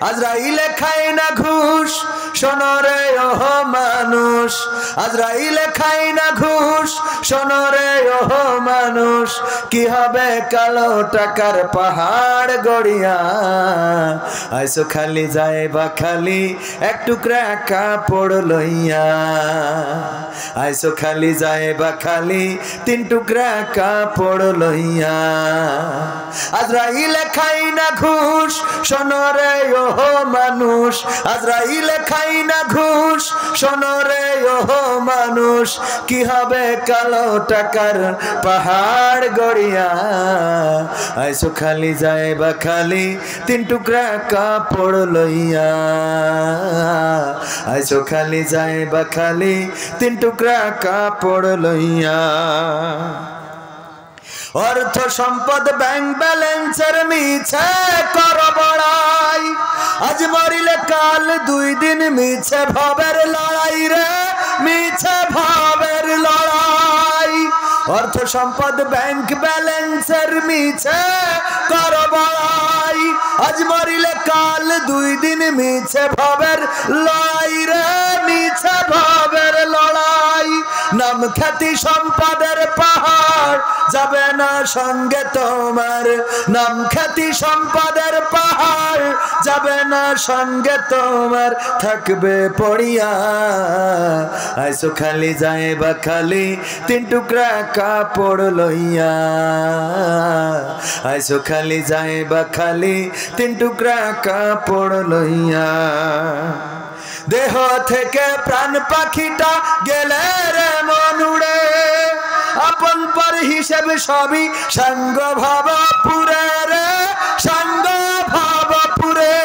আজরাইলে খায় না ঘুষ শোনো রে ওহ মানুষ আজরাইলে খায় না ঘুষ শোনো রে ওহ মানুষ কি হবে কালো টাকার পাহাড় গড়িয়া আইসো খালি যাইবা খালি এক টুকরা কাপড় লইয়া আইসো খালি যাইবা খালি তিন টুকরা কাপড় লইয়া আজরাইলে খায় না ঘুষ শোনো রে ওহ মানুষ আজরাইলে খায় না ঘুষ শোনো রে ওহ মানুষ কি হবে কালো টাকার পাহাড় গড়িয়া আইসো খালি যাইবা খালি তিন টুকরা কাপড় লইয়া আইসো খালি যাইবা খালি তিন টুকরা কাপড় লইয়া অর্থ সম্পদ ব্যাংক ব্যালেন্সের মিছে কর বড়াই আজ মরিলে কাল দুই দিন মিছে ভবের লড়াই রে মিছে ভবের লড়াই অর্থ সম্পদ ব্যাংক ব্যালেন্সের মিছে কর বড়াই আজ মরিলে কাল দুই দিন মিছে ভবের লড়াই রে মিছে ভবের লড়াই নাম খ্যাতি সম্পদের পাহাড় যাবে না সঙ্গে তোমার নাম খ্যাতি সম্পদের পাহাড় যাবে না সঙ্গে তোমার থাকবে পড়িয়া আইসো খালি যাইবা খালি তিন টুকরা কাপড় লইয়া আইসো খালি যাইবা খালি তিন টুকরা কাপড় লইয়া দেহ থেকে প্রাণ পাখিটা গেলে রে মন উড়ে আপন পর হিসেবে সবই সঙ্গ ভাব পুরে রে সঙ্গ ভাব পুরে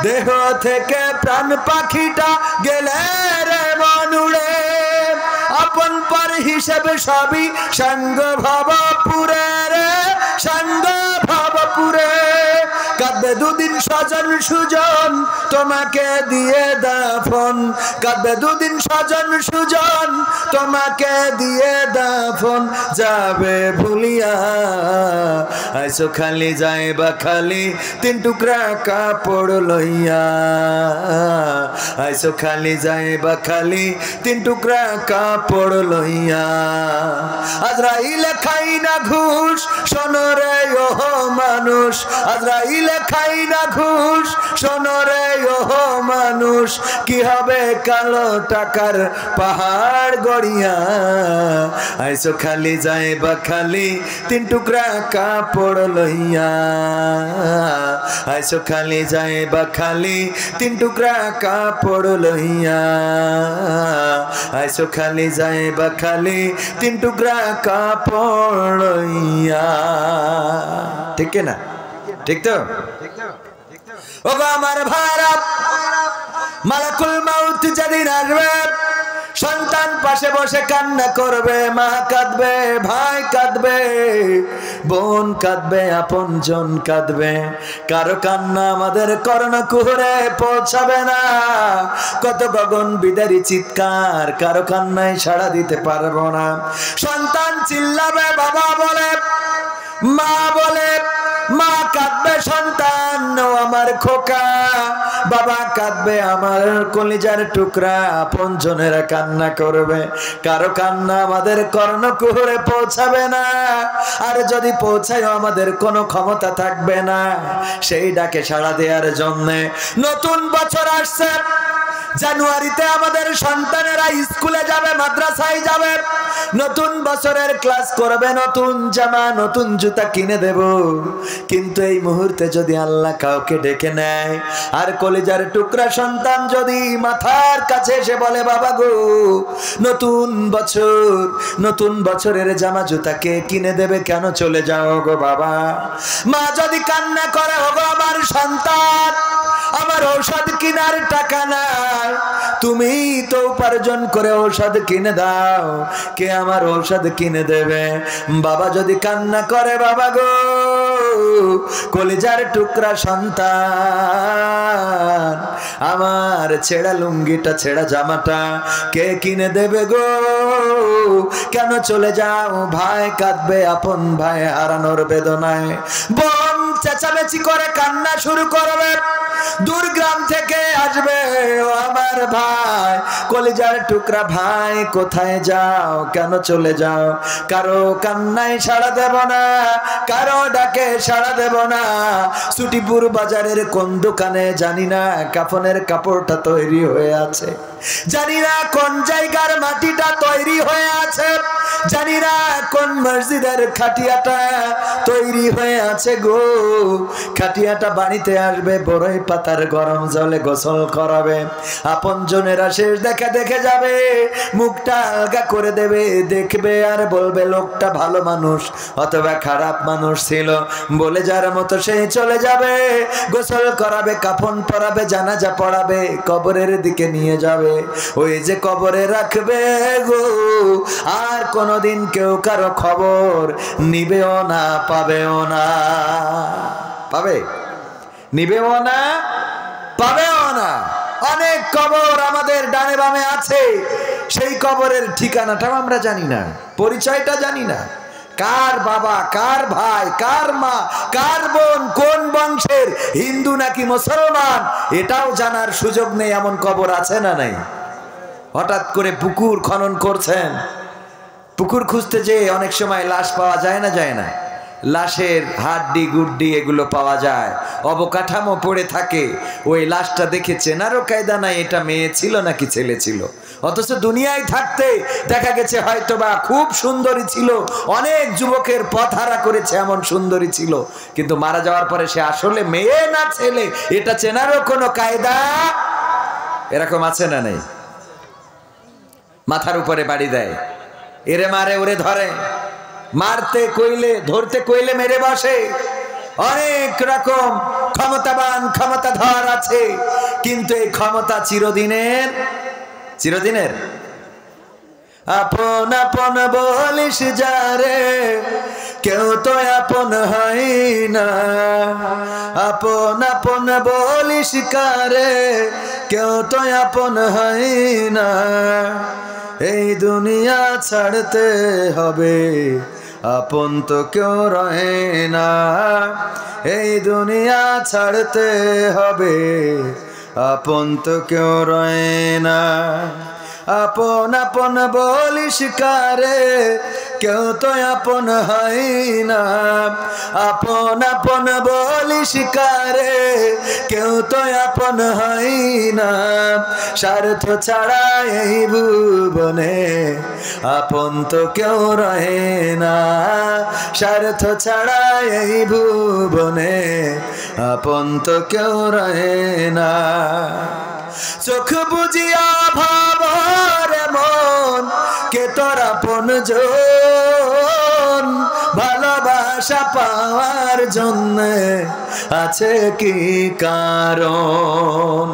দেহ থেকে প্রাণ পাখিটা গেলে রে মন উড়ে আপন পর হিসেবে সবই সঙ্গ ভাব পুরে রে সঙ্গ ভাব পুরে কাঁদবে দুদিন স্বজন সুজন তোমাকে দিয়ে দাফন কাঁদবে দুদিন স্বজন সুজন তোমাকে দিয়ে দাফন যাবে ভুলিয়া আইসো খালি যাইবা খালি তিন টুকরা কাপড় লইয়া আইসো খালি যাইবা খালি তিন টুকরা কাপড় লইয়া আজরাইলে খাই না ঘুষ শোনো রে ওহ মানুষ আজরাইলে খাই না ঘুষ শোনো রে ওহ মানুষ কি হবে কালো টাকার পাহাড় গড়িয়া আইসো খালি যাইবা খালি তিন টুকরা কাপড় লইয়া আইসো খালি যাইবা খালি তিন টুকরা কাপড় লইয়া আইসো খালি যাইবা খালি তিন টুকরা কাপড় লইয়া ঠিক না ঠিক তো ও আমার ভারত মালাকুল মাউত যেদিন আসবে সন্তান পাশে বসে কান্না করবে মা কাঁদবে ভাই কাঁদবে বোন কাঁদবে আপনজন কাঁদবে কারো কান্না আমাদের কর্ণকুহরে পৌঁছাবে না কত গগন বিদারী চিৎকার কারো কান্নায় সাড়া দিতে পারবো না সন্তান চিল্লাবে বাবা বলে মা বলে মা কাঁদবে সন্তান আমার খোকা বাবা কাঁদবে আমার কলিজার টুকরা আপনজনেরা কান্না করবে কারো কান্না আমাদের কর্ণকুহরে পৌঁছাবে না আর যদি পৌঁছায় আমাদের কোনো ক্ষমতা থাকবে না সেই ডাকে সাড়া দেওয়ার জন্য নতুন বছর আসছে জানুয়ারিতে আমাদের সন্তানেরা স্কুলে যাবে মাদ্রাসায় যাবে নতুন বছরের ক্লাস করবে নতুন জামা নতুন জুতা কিনে দেব কিন্তু এই মুহূর্তে যদি আল্লাহ কাউকে ডেকে নেয় আর কলিজার টুকরা সন্তান যদি মাথার কাছে এসে বলে বাবা গো নতুন বছরের জামা জুতা কে কিনে দেবে কেন চলে যাও গো বাবা মা যদি কান্না করে ওগো আমার সন্তান আমার ঔষধ কেনার টাকা নাই তুমি তো উপার্জন করে ঔষধ কিনে দাও কে আমার ঔষধ কিনে দেবে বাবা যদি কান্না করে বাবা গো কলিজার টুকরা সন্তান আমার ছেঁড়া লুঙ্গিটা ছেঁড়া জামাটা কে কিনে দেবে গো কেন চলে যাও ভাই কাঁদবে আপন ভাই হারানোর বেদনায় বোন চেঁচামেচি করে কান্না শুরু করবে দূর গ্রাম থেকে আসবে। ও আমার ভাই, কলিজার টুকরা ভাই, কোথায় যাও, কেন চলে যাও? কারো কান্নায় সাড়া দেব না, কারো ডাকে সাড়া দেব না। সুটিপুর বাজারের কোন দোকানে জানি না কাফনের কাপড়টা তৈরি হয়ে আছে, জানি না কোন জায়গার মাটিটা তৈরি হয়ে আছে, জানি না কোন মসজিদের খাটিয়াটা তৈরি হয়ে আছে গো। খাটিয়াটা বাড়িতে আসবে, বড়ই পাতার গরম জলে গোসল করাবে, আপনজনেরা শেষ দেখা দেখে যাবে, মুখটা আলগা করে দেবে, দেখবে আর বলবে লোকটা ভালো মানুষ অথবা খারাপ মানুষ ছিল, বলে যার মতো সেই চলে যাবে। গোসল করাবে, কাফন পরাবে, জানাজা পড়াবে, কবরের দিকে নিয়ে যাবে। ওই যে কবরে রাখবে গো, আর কোনদিন কেউ কারো খবর নিবেও না, পাবেও না। পাবে? নিবেও না, পাবেও না। অনেক কবর আমাদের ডানে বামে আছে, সেই কবরের ঠিকানাটাও আমরা জানি না, পরিচয়টা জানি না। কার বাবা, কার ভাই, কার মা, কার বোন, কোন বংশের, হিন্দু নাকি মুসলমান, এটাও জানার সুযোগ নেই। এমন কবর আছে না নাই? হঠাৎ করে পুকুর খনন করছেন, পুকুর খুঁজতে যেয়ে অনেক সময় লাশ পাওয়া যায় না, যায় না? লাশের হাড্ডি গুড্ডি এগুলো পাওয়া যায়, অবকাঠামো পড়ে থাকে। ওই লাশটা দেখে চেনারও কায়দা নাই এটা মেয়ে ছিল নাকি ছেলে ছিল। অথচ দুনিয়ায় থাকতে দেখা গেছে হয়তোবা খুব সুন্দরী ছিল, অনেক যুবকের পথ হারা করেছে, এমন সুন্দরী ছিল, কিন্তু মারা যাওয়ার পরে সে আসলে মেয়ে না ছেলে এটা চেনারও কোনো কায়দা। এরকম আছে না নেই? মাথার উপরে বাড়ি দেয়, এরে মারে ওরে ধরে, মারতে কইলে ধরতে কইলে মেরে বসে। অনেক রকম ক্ষমতাবান ক্ষমতাধর আছে, কিন্তু এই ক্ষমতা চিরদিনের, চিরদিনের। আপন আপন বলিস যারে, কেউ তো আপন হয় না। আপন আপন বলিস কারে, কেউ তো আপন হয় না। এই দুনিয়া ছাড়তে হবে, আপন তো কেউ রহে না। এই দুনিয়া ছাড়তে হবে, আপন তো কেউ রহে না। আপন আপন বলিস কারে, কেউ তো আপন হয় না। আপন আপন বলিস কারে, কেউ তো আপন হয় না। স্বার্থ ছাড়া এই ভুবনে আপন তো কেউ রহে না। স্বার্থ ছাড়া এই ভুবনে আপন তো কেউ রহে না। চোখ বুঝিয়া ভাবার মন, কে তোর আপনজন। ভালোবাসা পাওয়ার জন্য আছে কি কারণ?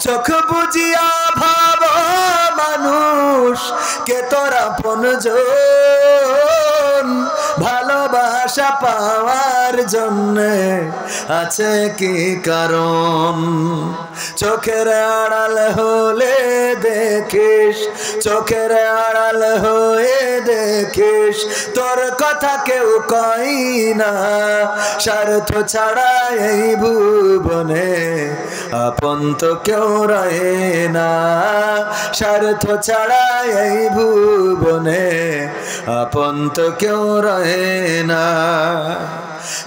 চোখ বুঝিয়া ভাব মানুষ, কে তোর আপনজন। ভালোবাসা পাওয়ার জন্য আছে কি কারণ? চোখের আড়াল হলে দেখিস, চোখের আড়াল হয়ে দেখিস, তোর কথা কেউ কই না। স্বার্থ ছাড়া এই ভুবনে আপন তো কেউ রহে না। স্বার্থ ছাড়া এই ভুবনে আপন তো কেউ রহে না।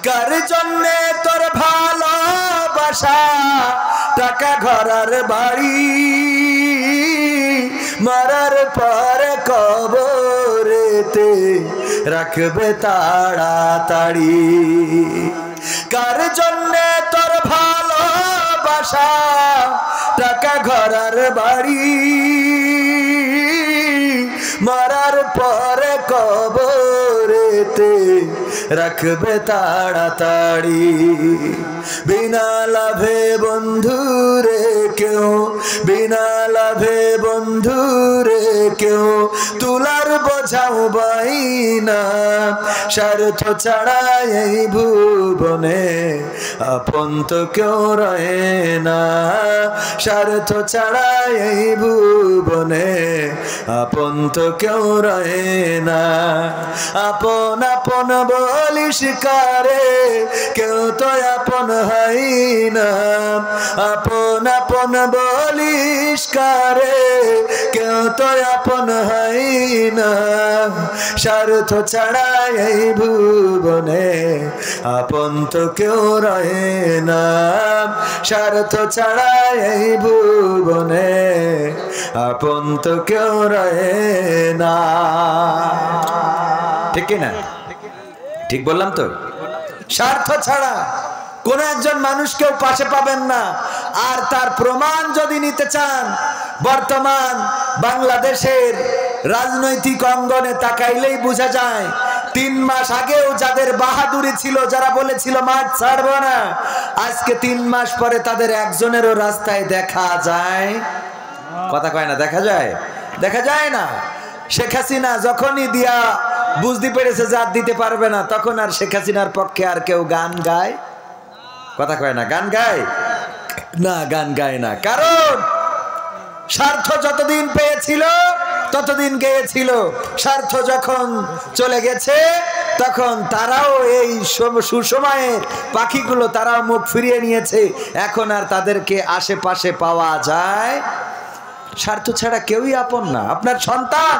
কার জন্যে তোর ভালোবাসা, টাকা ঘরার বাড়ি, মরার পরে কবরেতে রাখবে তাড়াতাড়ি। কার জন্যে তোর ভালোবাসা, টাকা ঘরার বাড়ি, মরার পরে কবরেতে রাখবে তাড়াতাড়ি। বিনা লাভে বন্ধু রে কেউ বিনা লাভে বন্ধুরে কেউ তুলার বোঝাও বাই না স্বার্থ ছাড়া এই ভুবনে আপন তো কেউ রহে না স্বার্থ ছাড়া এই ভুবনে আপন তো কেউ রহে না আপন আপন বলিস কারে কেউ তো আপন হয় না আপন আপন বলিস কারে কেউ তো আপন হয় না স্বার্থ ছাড়া এই ভুবনে আপন তো কেউ রহে না স্বার্থ ছাড়া এই ভুবনে আপন তো কেউ রহে না ঠিক না ঠিক বললাম তো স্বার্থ ছাড়া কোন একজন মানুষকেও পাশে পাবেন না আর তার প্রমাণ যদি নিতে চান বর্তমান বাংলাদেশের রাজনৈতিক অঙ্গনে তাকাইলেই বোঝা যায় 3 মাস আগেও যাদের বাহাদুরি ছিল যারা বলেছিল মাঠ ছাড়বো না আজকে 3 মাস পরে তাদের একজনেরও রাস্তায় দেখা যায় কথা কয় না দেখা যায় না শেখ হাসিনা যখনই দিয়া বুঝতে পেরেছে যে আর দিতে পারবে না তখন আর শেখ হাসিনার পক্ষে আর কেউ গান গায় কথা কয় না গান গায় না কারণ স্বার্থ যতদিন পেয়েছিল ততদিন গেয়েছিল স্বার্থ যখন চলে গেছে তখন তারাও এই সুসময়ের পাখিগুলো তারাও মুখ ফিরিয়ে নিয়েছে এখন আর তাদেরকে আশেপাশে পাওয়া যায় স্বার্থ ছাড়া কেউই আপন না আপনার সন্তান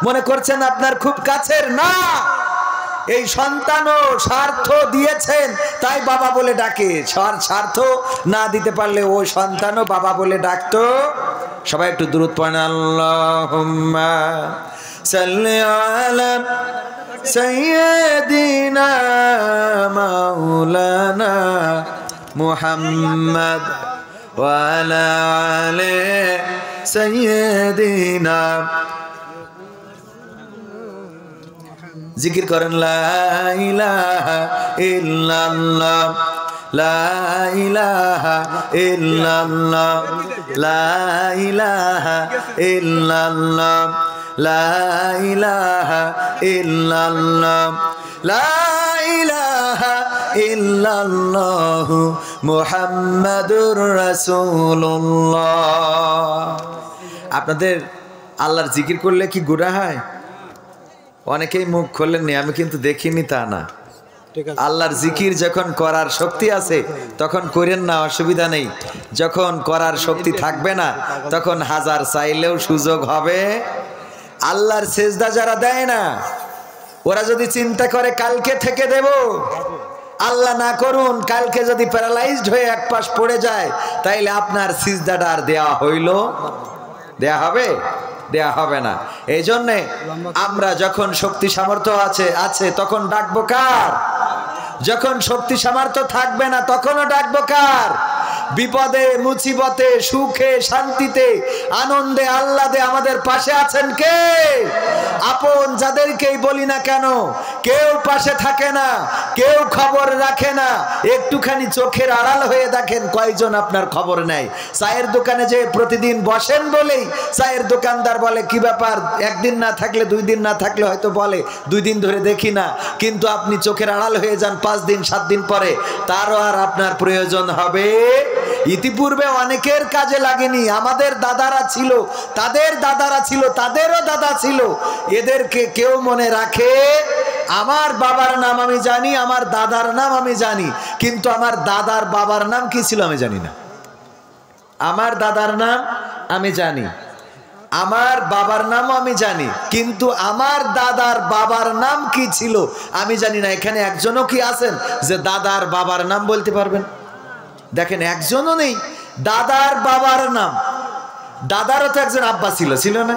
মনে করছেন আপনার খুব কাছের না এই সন্তানও স্বার্থ দিয়েছেন তাই বাবা বলে ডাকে স্বার্থ না দিতে পারলে ওই সন্তানও বাবা বলে ডাকতো সবাই একটু দুরূদ পড়েন আল্লাহুম্মা সাল্লি আলা সাইয়্যিদিনা মাওলানা মুহাম্মদ ওয়া আলা আলি সাইয়্যিদিনা জিকির করেন লা ইলাহা ইল্লাল্লাহ লা ইলাহা ইল্লাল্লাহ লা ইলাহা ইল্লাল্লাহ লা ইলাহা ইল্লাল্লাহ লা ইলাহা ইল্লাল্লাহ মুহাম্মাদুর রাসূলুল্লাহ আপনাদের আল্লাহর জিকির করলে কি গুনাহ হয় অনেকেই মুখ খোলেননি আমি কিন্তু দেখিনি তা না আল্লাহর জিকির যখন করার শক্তি আছে তখন করেন না অসুবিধা নেই যখন করার শক্তি থাকবে না তখন হাজার চাইলেও সুযোগ হবে আল্লাহর সেজদা যারা দেয় না ওরা যদি চিন্তা করে কালকে থেকে দেব আল্লাহ না করুন কালকে যদি প্যারালাইজড হয়ে এক পাশ পড়ে যায় তাইলে আপনার সিজদাটা আর দেয়া হইল দেয়া হবে না এই জন্যে আমরা যখন শক্তি সামর্থ্য আছে তখন ডাকবো কার যখন শক্তি সামর্থ্য থাকবে না তখনও ডাকবো কার বিপদে মুসিবতে সুখে শান্তিতে আনন্দে আহ্লাদে আমাদের পাশে আছেন কে আপন যাদেরকেই বলি না কেন কেউ পাশে থাকে না কেউ খবর রাখে না একটুখানি চোখের আড়াল হয়ে দেখেন কয়জন আপনার খবর নেয় চায়ের দোকানে যে প্রতিদিন বসেন বলেই চায়ের দোকানদার বলে কি ব্যাপার একদিন না থাকলে 2 দিন না থাকলে হয়তো বলে 2 দিন ধরে দেখি না কিন্তু আপনি চোখের আড়াল হয়ে যান 5 দিন 7 দিন পরে তারও আর আপনার প্রয়োজন হবে ইতিপূর্বে অনেকের কাজে লাগেনি আমাদের দাদারা ছিল তাদের দাদারা ছিল তাদেরও দাদা ছিল এদেরকে কেউ মনে রাখে আমার বাবার নাম আমি জানি আমার দাদার নাম আমি জানি কিন্তু আমার দাদার বাবার নাম কি ছিল আমি জানি না আমার দাদার নাম আমি জানি আমার বাবার নামও আমি জানি কিন্তু আমার দাদার বাবার নাম কি ছিল আমি জানি না এখানে একজনও কি আছেন যে দাদার বাবার নাম বলতে পারবেন দেখেন একজনও নেই দাদার বাবার নাম দাদারও তো একজন আব্বা ছিল না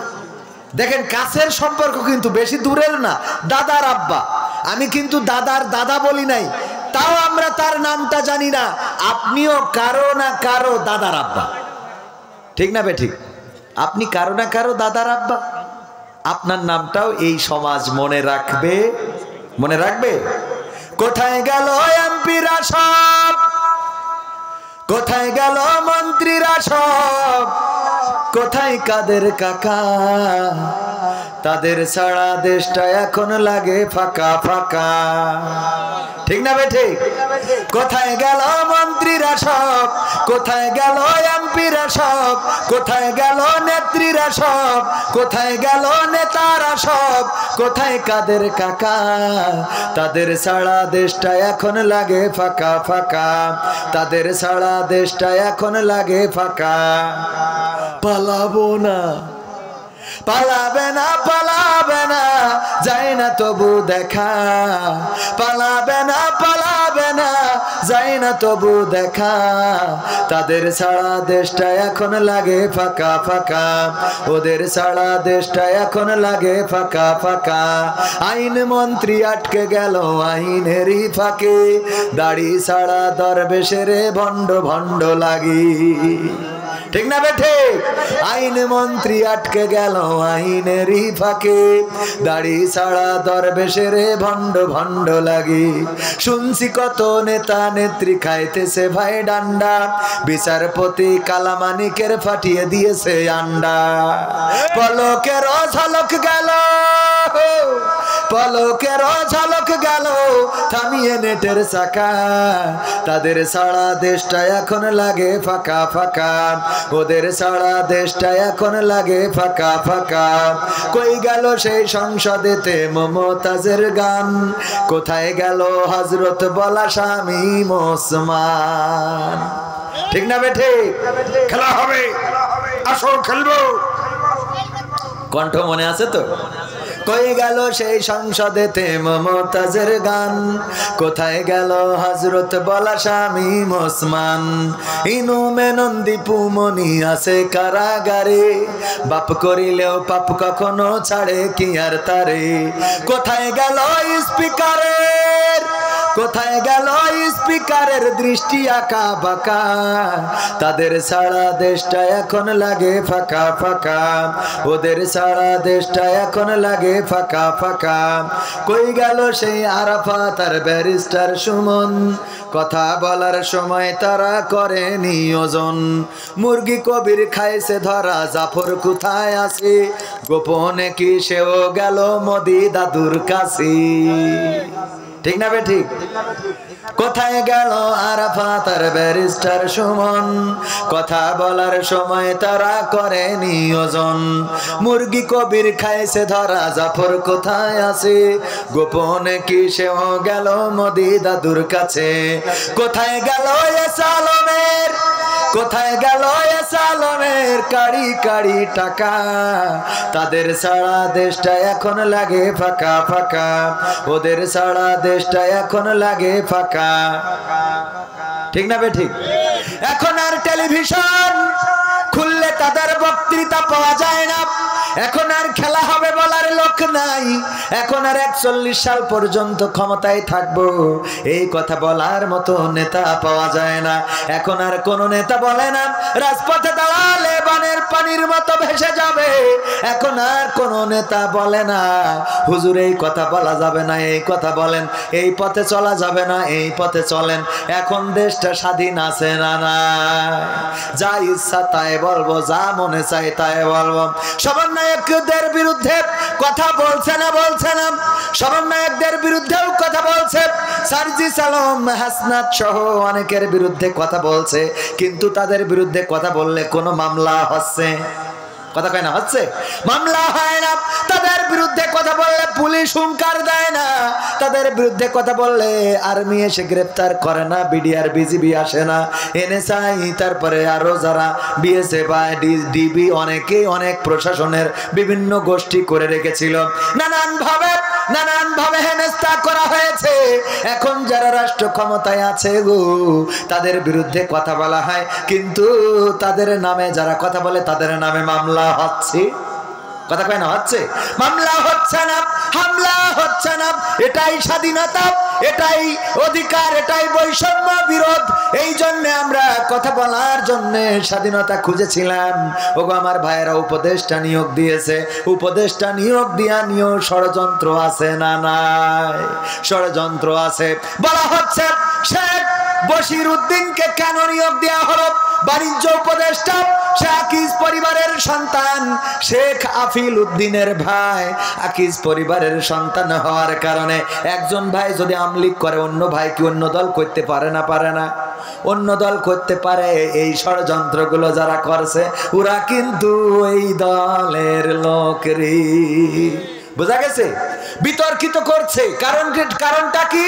দেখেন কাছের সম্পর্ক কিন্তু বেশি দূরের না দাদার আব্বা আমি কিন্তু দাদার দাদা বলি নাই তাও আমরা তার নামটা জানি না আপনিও কারো না কারো দাদার আব্বা ঠিক না বেঠিক আপনি কারো না কারো দাদার আব্বা আপনার নামটাও এই সমাজ মনে রাখবে কোথায় গেল এমপিরা সব কোথায় গেল মন্ত্রীরা সব, কোথায় কাদের কাকা, তাদের ছাড়া দেশটা এখন লাগে ফাঁকা ফাঁকা। ঠিক না বেঠে? কোথায় গেল মন্ত্রীরা সব, কোথায় গেল এমপিরা সব, কোথায় গেল নেত্রীরা সব, কোথায় গেল নেতারা সব, কোথায় কাদের কাকা, তাদের ছাড়া দেশটা এখন লাগে ফাঁকা ফাঁকা, তাদের ছাড়া দেশটা এখন লাগে ফাঁকা। পালাবো না, পালাবে না, পালাবে না, যায় না তবু দেখা, পালাবে না, পালাবে না, যায় না তবু দেখা, তাদের ছাড়া দেশটা এখন লাগে ফাঁকা ফাঁকা, ওদের ছাড়া দেশটা এখন লাগে ফাঁকা ফাঁকা। আইন মন্ত্রী আটকে গেল আইনেরই ফাঁকে, দাড়ি ছাড়া দরবেশের ভণ্ড ভণ্ড লাগি। ঠিক না বেঠে? আইন মন্ত্রী আটকে গেল আইনেরই ফাঁকে, দাড়ি ছাড়া দরবেশের ভণ্ড ভণ্ড লাগি। শুনছি কত নেতা নেত্রী খাইতেছে ভাই ডান্ডা, বিচারপতি কালামানিকের ফাটিয়ে দিয়েছে আন্ডা। পলকের ঝলক গেল, পলকের ঝলক গেল, থামিয়ে নেটের চাকা, তাদের ছাড়া দেশটা এখন লাগে ফাঁকা ফাঁকা, ওদের ছাড়া দেশটা এখন লাগে ফাঁকা ফাঁকা। কই গেল সেই সংসদেতে মমতাজের গান, কোথায় গেল হযরত বলা স্বামী ওসমান। ঠিক না বেঠে? খেলা হবে, আসো খেলবো। কণ্ঠ মনে আছে তো? কই গেল সেই সংসদেতে মমতাজের গান, কোথায় গেল হযরত বলা স্বামী ওসমান। ইনু মেনন্দি পুমনি আছে কারাগারে, বাপ করিলেও পাপ কখনো ছাড়ে কি আর তারে। কোথায় গেল স্পিকারের, কোথায় গেল স্পিকারের দৃষ্টি আঁকা বাঁকা, তাদের ছাড়া দেশটা এখন লাগে ফাঁকা ফাঁকা, ওদের ছাড়া দেশটা এখন লাগে ফাঁকা ফাঁকা। কই গেল সেই আরাফাত আর ব্যারিস্টার সুমন, কথা বলার সময় তারা করে নিয়োজন। মুরগি কবির খাইছে ধরা, জাফর কোথায় আছে, গোপনে কি সেও গেল মোদি দাদুর কাছে। ঠিক না বে ঠিক? কোথায় গেল আরাফাত আর ব্যারিস্টার সুমন, কথা বলার সময় তারা করে নিয়োজন। মুরগি কবির খাইছে ধরা, জাফর কোথায় আছে, গোপনে কি সেও গেল মোদি দাদুর কাছে। কোথায় গেল এসালমের, কোথায় গেল এসালমের কাড়ি কাড়ি টাকা, তাদের ছাড়া দেশটা এখন লাগে ফাঁকা ফাঁকা, ওদের ছাড়া দেশটা এখন লাগে ফাঁকা। ঠিক না বে ঠিক? এখন আর টেলিভিশন খুললে তাদের বক্তৃতা পাওয়া যায় না, এখন আর খেলা হবে বলার লোক নাই, এখন আর 41 সাল পর্যন্ত ক্ষমতায় থাকবো এই কথা বলার মতো নেতা পাওয়া যায় না। এখন আর কোন নেতা বলে না রাজপথে দাঁড়ালে বানের পানির মতো ভেসে যাবে, এখন আর কোন নেতা বলে না হুজুর এই কথা বলা যাবে না, এই কথা বলেন, এই পথে চলা যাবে না, এই পথে চলেন। এখন দেশটা স্বাধীন আছে না না, যা ইচ্ছা তাই বলবো, যা মনে চাই তাই বলবো। সমন্বয়কদের বিরুদ্ধে কথা বলছে না, বলছে না, সমন্বয়কদের বিরুদ্ধেও কথা বলছে, সার্জিস আলম হাসনাত সহ অনেকের বিরুদ্ধে কথা বলছে, কিন্তু তাদের বিরুদ্ধে কথা বললে কোনো মামলা হচ্ছে? কথা কয় না, হচ্ছে? মামলা হয় না। তাদের বিরুদ্ধে কথা বললে পুলিশ হুঙ্কার দেয় না, তাদের বিরুদ্ধে কথা বললে আর্মি এসে গ্রেফতার করে না, বিডিআর বিজিবি আসে না, এনএসআই তারপরে আরো যারা বিএসএফ বা ডিবি অনেকেই অনেক প্রশাসনের বিভিন্ন গোষ্ঠী করে রেখেছিল, নানান ভাবে হেনস্থা করা হয়েছে। এখন যারা রাষ্ট্র ক্ষমতায় আছে গো তাদের বিরুদ্ধে কথা বলা হয়, কিন্তু তাদের নামে যারা কথা বলে তাদের নামে মামলা হচ্ছে। কথা কয় না, হচ্ছে? মামলা হচ্ছে না, হামলা হচ্ছে না। এটাই স্বাধীনতা, এটাই অধিকার, এটাই বৈষম্য বিরোধ। এই জন্য আমরা কথা বলার জন্য স্বাধীনতা খুঁজেছিলাম। ওগো আমার ভাইয়েরা উপদেষ্টা নিয়োগ দিয়েছে, উপদেষ্টা নিয়োগ দিয়া নিয়েও ষড়যন্ত্র আছে না নাই? ষড়যন্ত্র আছে। বলা হচ্ছে শেখ বশির উদ্দিনকে কেন নিয়োগ দেওয়া হলো বাণিজ্য উপদেষ্টা? সে আকিজ পরিবারের সন্তান, শেখ আফিল উদ্দিনের ভাই। আকিজ পরিবারের সন্তান হওয়ার কারণে একজন ভাই যদি আমলিক করে, অন্য ভাই কি অন্য দল করতে পারে না? পারে না? অন্য দল করতে পারে। এই ষড়যন্ত্রগুলো যারা করছে ওরা কিন্তু এই দলের লোকেরই। বোঝা গেছে? বিতর্কিত করছে। কারণটা কি?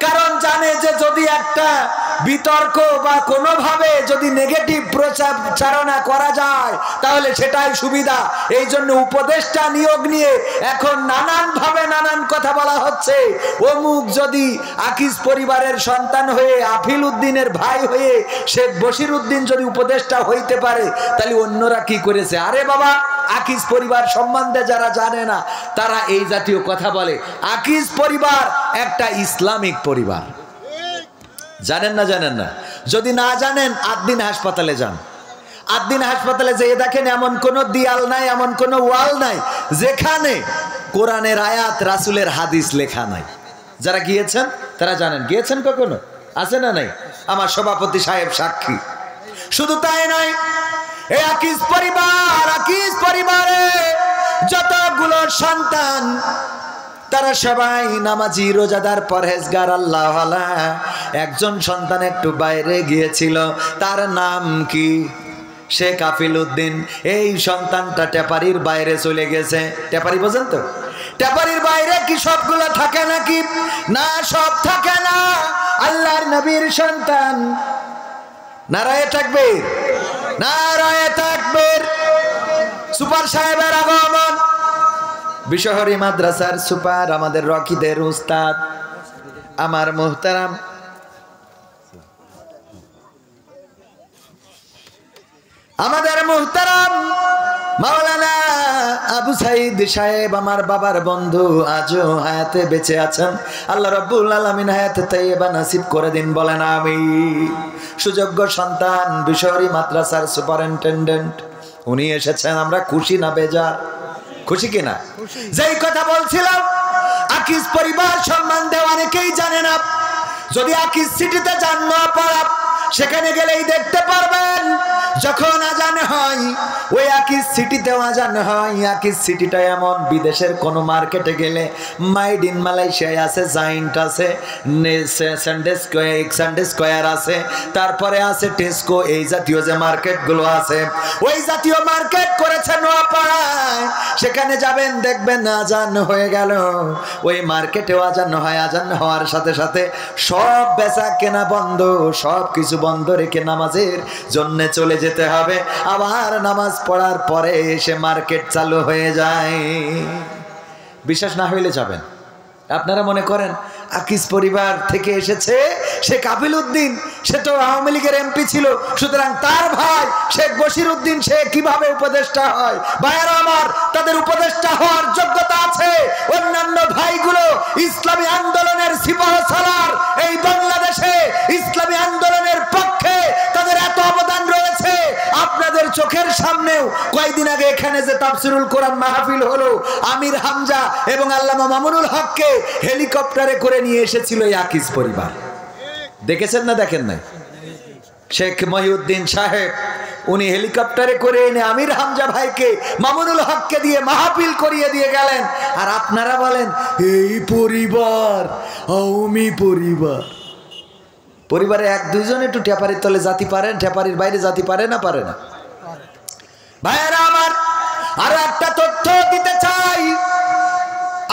কারণ জানে যে যদি একটা বিতর্ক বা কোনোভাবে যদি নেগেটিভ প্রচারণা করা যায় তাহলে সেটাই সুবিধা। এই জন্য উপদেষ্টা নিয়োগ নিয়ে এখন নানানভাবে নানান কথা বলা হচ্ছে। অমুক যদি আকিজ পরিবারের সন্তান হয়ে, আফিল উদ্দিনের ভাই হয়ে শেখ বশির উদ্দিন যদি উপদেষ্টা হইতে পারে তাহলে অন্যরা কি করেছে? আরে বাবা, আকিজ পরিবার সম্বন্ধে যারা জানে না তারা এই জাতীয় কথা বলে। আকিজ পরিবার একটা ইসলামিক পরিবার। জানেন না? জানেন না? যদি না জানেন আদ্দিন হাসপাতালে যান। আদ্দিন হাসপাতালে যেয়ে দেখেন এমন কোনো দেয়াল নাই, এমন কোনো ওয়াল নাই যেখানে কোরআনের আয়াত, রাসূলের হাদিস লেখা নাই। যারা গিয়েছেন তারা জানেন। গিয়েছেন কখনো? আছে না নাই? আমার সভাপতি সাহেব সাক্ষী। শুধু তাই নয়, এই আকিজ পরিবারে যতগুলো সন্তান তারা সবাই নামাজি, রোজাদার, পরহেজগার, আল্লাহওয়ালা। একজন সন্তান একটু বাইরে গিয়েছিল, তার নাম কি? শেখ আফিল উদ্দিন। এই সন্তানটা টেপারির বাইরে চলে গেছে। টেপারি বোঝেন তো? টেপারির বাইরে কি সবগুলো থাকে নাকি? না, সব থাকে না। আল্লাহর নবীর সন্তান। নারায়ে তাকবীর, নারায়ে তাকবীর। সুপার সাহেবের আগমন। বিশহরী মাদ্রাসার সুপার, আমাদের রকিদের উস্তাদ, আমার মুহতারাম মাওলানা আবু সাইদ সাহেব, আমার বাবার বন্ধু, আজও হায়াতে বেঁচে আছেন। আল্লাহ রাব্বুল আলামিন হায়াতে তাইয়্যিবা নসিব করে দিন, বলেন আমিন। সুযোগ্য সন্তান, বিশহরী মাদ্রাসার সুপারিনটেন্ডেন্ট, উনি এসেছেন। আমরা খুশি না বেজার? খুশি কিনা? যেই কথা বলছিলাম, আকিজ পরিবার সম্বন্ধে অনেকেই জানে না। যদি আকিজ সিটিতে যান নোয়াপাড়া, সেখানে গেলেই দেখতে পারবেন যখন আজান হয় ওই আকিজ সিটিতেও আজান হয়। আকিজ সিটিটা এমন, বিদেশের কোনো মার্কেটে গেলে মাইড ইন মালয়েশিয়ায় আছে, জাইন্ট আছে, সানডে স্কয়ার আছে, তারপরে আছে টেস্কো। এই জাতীয় যে মার্কেটগুলো আছে, ওই জাতীয় মার্কেট করেছে নোয়াপাড়ায়। সেখানে যাবেন, দেখবেন আজান হয়ে গেল। ওই মার্কেটেও আজান হয়। আজান হওয়ার সাথে সাথে সব বেচা কেনা বন্ধ, সব কিছু বন্ধ রেখে নামাজের জন্য চলে যেতে হবে। আবার নামাজ পড়ার পরে এসে মার্কেট চালু হয়ে যায়। বিশ্বাস না হইলে যাবেন। আপনারা মনে করেন আকিজ পরিবার থেকে এসেছে শেখ আফিল উদ্দিন, সে তো আওয়ামী লীগের এমপি ছিল, সুতরাং তার ভাই শেখ বশির উদ্দিন সে কিভাবে উপদেষ্টা হয়? ভাইয়েরা আমার, তাদের উপদেষ্টা হওয়ার যোগ্যতা আছে। অন্যান্য ভাইগুলো ইসলামী আন্দোলনের সিপাহসালার, এই বাংলাদেশে ইসলামী আন্দোলনের পক্ষে তাদের এত অবদান রয়েছে। আপনাদের চোখের সামনেও কয়েকদিন আগে এখানে যে তাফসিরুল কোরআন মাহফিল হলো, আমির হামজা এবং আল্লামা মামুনুল হককে হেলিকপ্টারে করে নিয়ে এসেছিল এই আকিজ পরিবার। দেখেছেন না? দেখেন না? শেখ মহিউদ্দিন সাহেব উনি হেলিকপ্টারে করে এনে আমির হামজা ভাইকে, মামুনুল হককে দিয়ে মাহফিল করিয়ে দিয়ে গেলেন। আর আপনারা বলেন এই পরিবার আওয়ামী পরিবার। পরিবারে এক দুইজন একটু টেপারির তলে জাতি পারেন, টেপারির বাইরে জাতি পারে না? পারে না? ভাইয়েরা আমার, আরো একটা তথ্য দিতে চাই।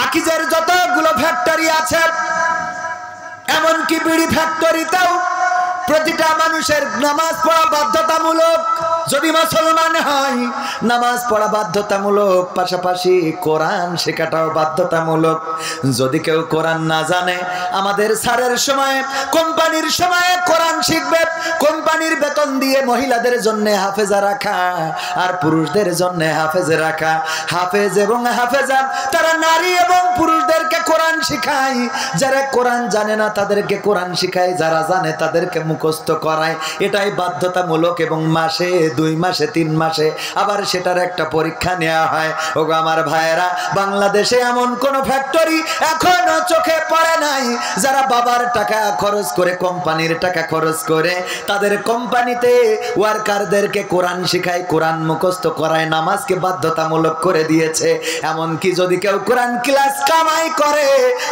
আকিজের যতগুলো ফ্যাক্টরি আছে, এমনকি বিড়ি ফ্যাক্টরিতেও প্রতিটা মানুষের নামাজ পড়া বাধ্যতামূলক। যদি মুসলমান হয় নামাজ পড়া বাধ্যতামূলক, পাশাপাশি কোরআন শেখাটাও বাধ্যতামূলক। যদি কেউ কোরআন না জানে, আমাদের স্যারের সময়, কোম্পানির সময়ে কোরআন শিখবে। কোম্পানির বেতন দিয়ে মহিলাদের জন্য হাফেজা রাখা আর পুরুষদের জন্য হাফেজে রাখা। হাফেজ এবং হাফেজা তারা নারী এবং পুরুষদেরকে কোরআন শিখায়। যারা কোরআন জানে না তাদেরকে কোরআন শিখায়, যারা জানে তাদেরকে মুখস্থ করায়। এটাই বাধ্যতামূলক এবং মাসে 2 মাসে 3 মাসে আবার সেটার একটা পরীক্ষা নেওয়া হয়। ওগো আমার ভাইয়েরা, বাংলাদেশে এমন কোন ফ্যাক্টরি এখনো চোখে পড়ে নাই যারা বাবার টাকা খরচ করে, কোম্পানির টাকা খরচ করে তাদের কোম্পানিতে ওয়ার্কারদেরকে কোরআন শিখায়, কোরআন মুখস্থ করায়, নামাজকে বাধ্যতামূলক করে দিয়েছে। এমনকি যদি কেউ কোরআন ক্লাস কামাই করে,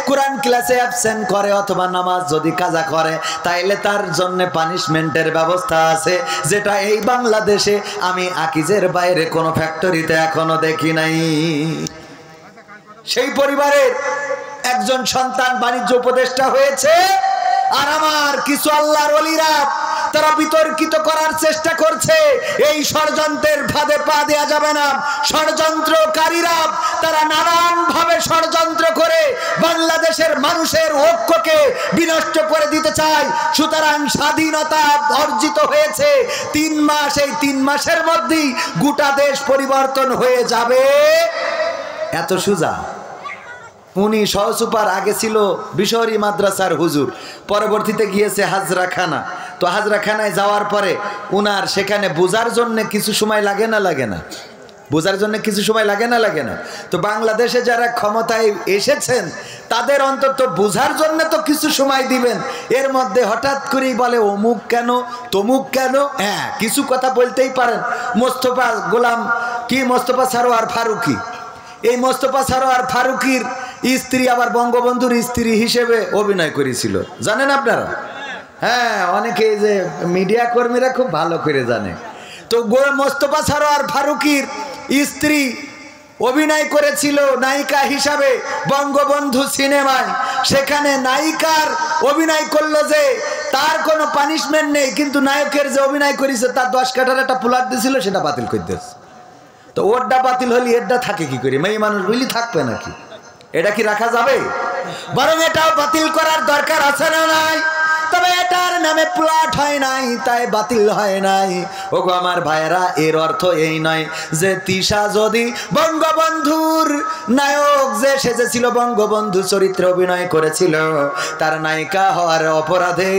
কোরআন ক্লাসে অ্যাবসেন্ট করে অথবা নামাজ যদি কাজা করে, তাইলে তার জন্য পানিশমেন্টের ব্যবস্থা আছে, যেটা এই বাংলাদেশে আমি আকিজের বাইরে কোনো ফ্যাক্টরিতে এখনো দেখি নাই। সেই পরিবারের একজন সন্তান বাণিজ্য উপদেষ্টা হয়েছে, আর আমার কিছু আল্লাহর ওলিরা তারা বিতর্কিত করার চেষ্টা করছে। এই ষড়যন্ত্রের ফাঁদে পা দেওয়া যাবে না। ষড়যন্ত্রকারীরা তারা নানান ভাবে ষড়যন্ত্র করে বাংলাদেশের মানুষের ঐক্যকে বিনষ্ট করে দিতে চায়। সুতরাং স্বাধীনতা অর্জিত হয়েছে 3 মাস, এই 3 মাসের মধ্যেই গোটা দেশ পরিবর্তন হয়ে যাবে, এত সোজা। উনি সহসুপার, আগে ছিল বিশহরী মাদ্রাসার হুজুর, পরবর্তীতে গিয়েছে হাজরাখানা। তো হাজরাখানায় যাওয়ার পরে উনার সেখানে বোঝার জন্য কিছু সময় লাগে না, লাগে না? বোঝার জন্য কিছু সময় লাগে না, লাগে না? তো বাংলাদেশে যারা ক্ষমতায় এসেছেন তাদের অন্তত বোঝার জন্য তো কিছু সময় দিবেন। এর মধ্যে হঠাৎ করেই বলে অমুক কেন, তমুক কেন। হ্যাঁ, কিছু কথা বলতেই পারেন। মোস্তফা গোলাম কি, মোস্তফা সারোয়ার ফারুকি, এই মোস্তফা সারোয়ার ফারুকির স্ত্রী আবার বঙ্গবন্ধুর স্ত্রী হিসেবে অভিনয় করেছিল, জানেন আপনারা? হ্যাঁ, অনেকে যে মিডিয়া কর্মীরা খুব ভালো করে জানে। তো মোস্তফা সারোয়ার ফারুকির স্ত্রী অভিনয় করেছিল নায়িকা হিসাবে বঙ্গবন্ধু সিনেমায়। সেখানে নায়িকার অভিনয় করলো যে তার কোনো পানিশমেন্ট নেই, কিন্তু নায়কের যে অভিনয় করেছে তার 10 কাঠার একটা প্লট দিয়েছিল, সেটা বাতিল করে দিয়েছে। তো ওরটা বাতিল হলে এরটা থাকে কি করে? মেয়ে মানুষ বলি থাকবে নাকি? এটা কি রাখা যাবে? বরং এটাও বাতিল করার দরকার আছে না নাই? তবে এটার নামে প্লট হয় নাই, তাই বাতিল হয় নাই। ওগো আমার ভাইয়েরা, এর অর্থ এই নয় যে তিশা যদি বঙ্গবন্ধুর নায়ক যে সেজেছিল, বঙ্গবন্ধু চরিত্রে অভিনয় করেছিল, তার নায়িকা হওয়ার অপরাধে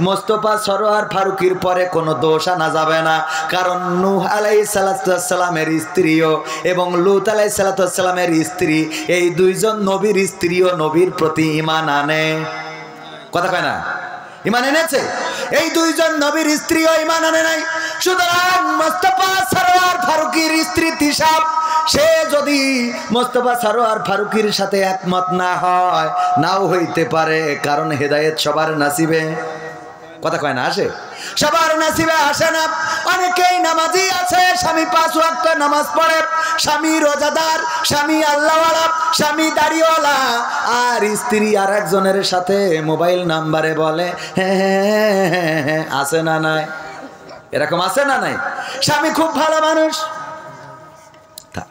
মোস্তফা সরোয়ার ফারুকির পরে কোনো দোষ আনা যাবে না। কারণ নূহ আলাইহিস সালামের স্ত্রীও এবং লূত আলাইহিস সালামের স্ত্রী, এই দুইজন নবীর স্ত্রীও নবীর প্রতি ঈমান আনে। কথা কয় না? ঈমান এনেছে। এই দুইজন নবীর স্ত্রীও ঈমান আনে নাই। সুতরাং মোস্তফা সরোয়ার ফারুকির স্ত্রী তিশা, সে যদি মোস্তফা সরোয়ার ফারুকির সাথে একমত না হয়, নাও হইতে পারে, কারণ হেদায়েত সবার নসিবে, কথা কয় না, আসে? সবার নসিবে আসে না। অনেকেই নামাজি আছে, স্বামী 5 ওয়াক্ত নামাজ পড়ে, স্বামী রোজাদার, স্বামী আল্লাহওয়ালা, স্বামী দাড়িওয়ালা, আর স্ত্রী আর একজনের সাথে মোবাইল নাম্বারে বলে হ্যাঁ, আছে না নাই? এরকম আছে না নাই? স্বামী খুব ভালো মানুষ, থাক,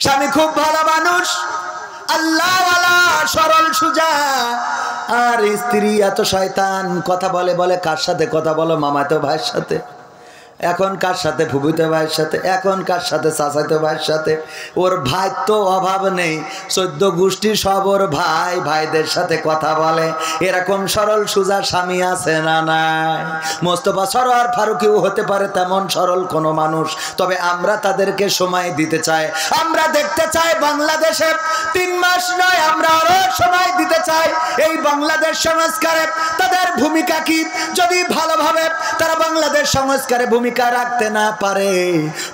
স্বামী খুব ভালো মানুষ, আল্লাহওয়ালা, সরল সুজা, আর স্ত্রী এত শয়তান, কথা বলে কার সাথে কথা বলো? মামাতো ভাইয়ের সাথে, এখন কার সাথে ফুফুতো ভাইয়ের সাথে, এখন কার সাথে চাচাতো ভাইয়ের সাথে। ওর ভাই তো অভাব নেই, 14 গোষ্ঠী সব ওর ভাই, ভাইদের সাথে কথা বলে। এরকম সরল সুজা স্বামী আছে না নাই? মোস্তফা সরোয়ার ফারুকিও হতে পারে তেমন সরল কোনো মানুষ। তবে আমরা তাদেরকে সময় দিতে চাই। আমরা দেখতে চাই বাংলাদেশে 3 মাস নয়, আমরা আরো সময় দিতে চাই এই বাংলাদেশ সংস্কারে তাদের ভূমিকা কি। যদি ভালোভাবে তারা বাংলাদেশ সংস্কারে ভূমিকা রাখতে না পারে,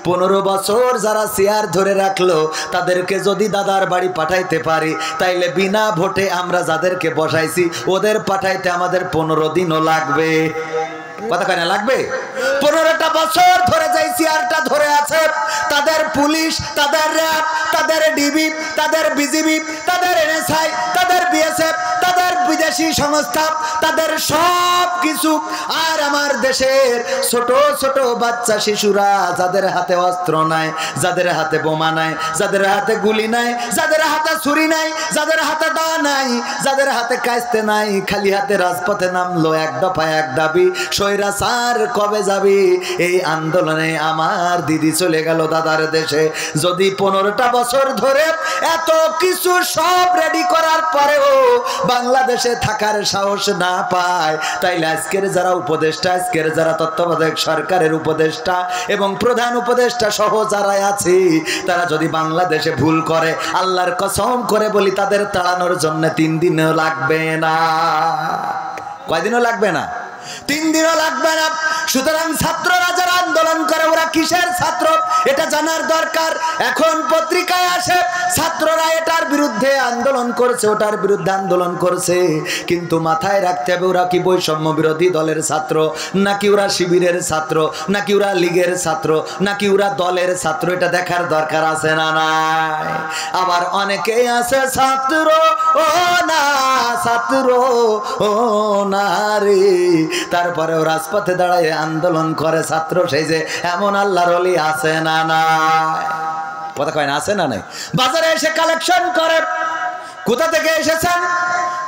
15 বছর যারা চেয়ার ধরে রাখলো তাদেরকে যদি দাদার বাড়ি পাঠাইতে পারি, তাইলে বিনা ভোটে আমরা যাদেরকে বসাইছি ওদের পাঠাইতে আমাদের 15 দিনও লাগবে। কথা কয় না? লাগবে। 15টা বছর ধরে যে চেয়ারটা ধরে আছে, তাদের পুলিশ, তাদের র্যাব, তাদের ডিবি, তাদের বিজিবি, তাদের এনএসআই, তাদের বিএসএফ, তাদের বিদেশি সংস্থা, তাদের সব কিছু, আর আমার দেশের ছোট ছোট বাচ্চা শিশুরা যাদের হাতে অস্ত্র নাই, যাদের হাতে বোমা নাই, যাদের হাতে গুলি নাই, যাদের হাতে ছুরি নাই, যাদের হাতে দা নাই, যাদের হাতে কাস্তে নাই, খালি হাতে রাজপথে নামলো, এক দফা এক দাবি, স্বৈরাচার কবে যাবি? এই আন্দোলনে আমার দিদি চলে গেল দাদার দেশে। যদি 15টা বছর বছর ধরে এত কিছু সব রেডি করার পরেও বাংলাদেশে থাকার সাহস না পায়, তাইলে আজকের যারা উপদেষ্টা, আজকের যারা তত্ত্বাবধায়ক সরকারের উপদেষ্টা এবং প্রধান উপদেষ্টা সহ যারা আছে, তারা যদি বাংলাদেশে ভুল করে, আল্লাহর কসম করে বলি তাদের তাড়ানোর জন্য 3 দিনও লাগবে না। কয়দিনও লাগবে না? 3 দিনও লাগবে না। সুতরাং ছাত্ররা যারা আন্দোলন করে ওরা কিসের ছাত্র এটা জানার দরকার। এখন পত্রিকায় আসে ছাত্ররা এটার বিরুদ্ধে আন্দোলন করছে, ওটার বিরুদ্ধে আন্দোলন করছে, কিন্তু মাথায় রাখতে হবে ওরা কি বৈষম্য বিরোধী দলের ছাত্র, নাকি ওরা শিবিরের ছাত্র, নাকি ওরা লীগের ছাত্র, নাকি ওরা দলের ছাত্র, এটা দেখার দরকার আছে না নাই? আবার অনেকেই আছে ছাত্র ও না, ছাত্র ও না রে, তারপরেও রাজপথে দাঁড়ায় আন্দোলন করে ছাত্র সেই যে, এমন আল্লাহর ওলি আছে না নাই? কথা কয় না, আছে না নাই? বাজারে এসে কালেকশন করে। কোথা থেকে এসেছেন?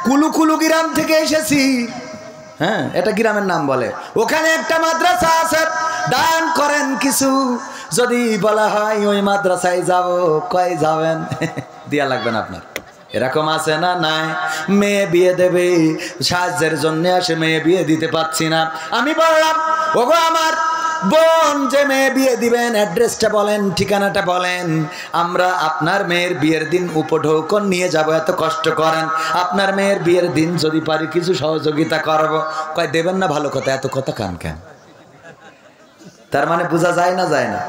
কুলুকুলু গ্রাম থেকে এসেছি। হ্যাঁ, এটা গ্রামের নাম বলে। ওখানে একটা মাদ্রাসা আছে, দান করেন কিছু। যদি বলা হয় ওই মাদ্রাসায় যাব, কয় যাবেন? দিয়া লাগবে না আপনার। এরকম আছে না নাই? মেয়ে বিয়ে দেবে, সাহায্যের জন্য আসে, মেয়ে বিয়ে দিতে পারছি না। আমি বললাম ওগো আমার বোন, যে মেয়ে বিয়ে দিবেন অ্যাড্রেসটা বলেন, ঠিকানাটা বলেন, আমরা আপনার মেয়ের বিয়ের দিন উপঢৌকন নিয়ে যাব, এত কষ্ট করেন, আপনার মেয়ের বিয়ের দিন যদি পারি কিছু সহযোগিতা করব। কয় দেবেন না? ভালো কথা, এত কথা কান কেন? তার মানে বোঝা যায় না, যায় না?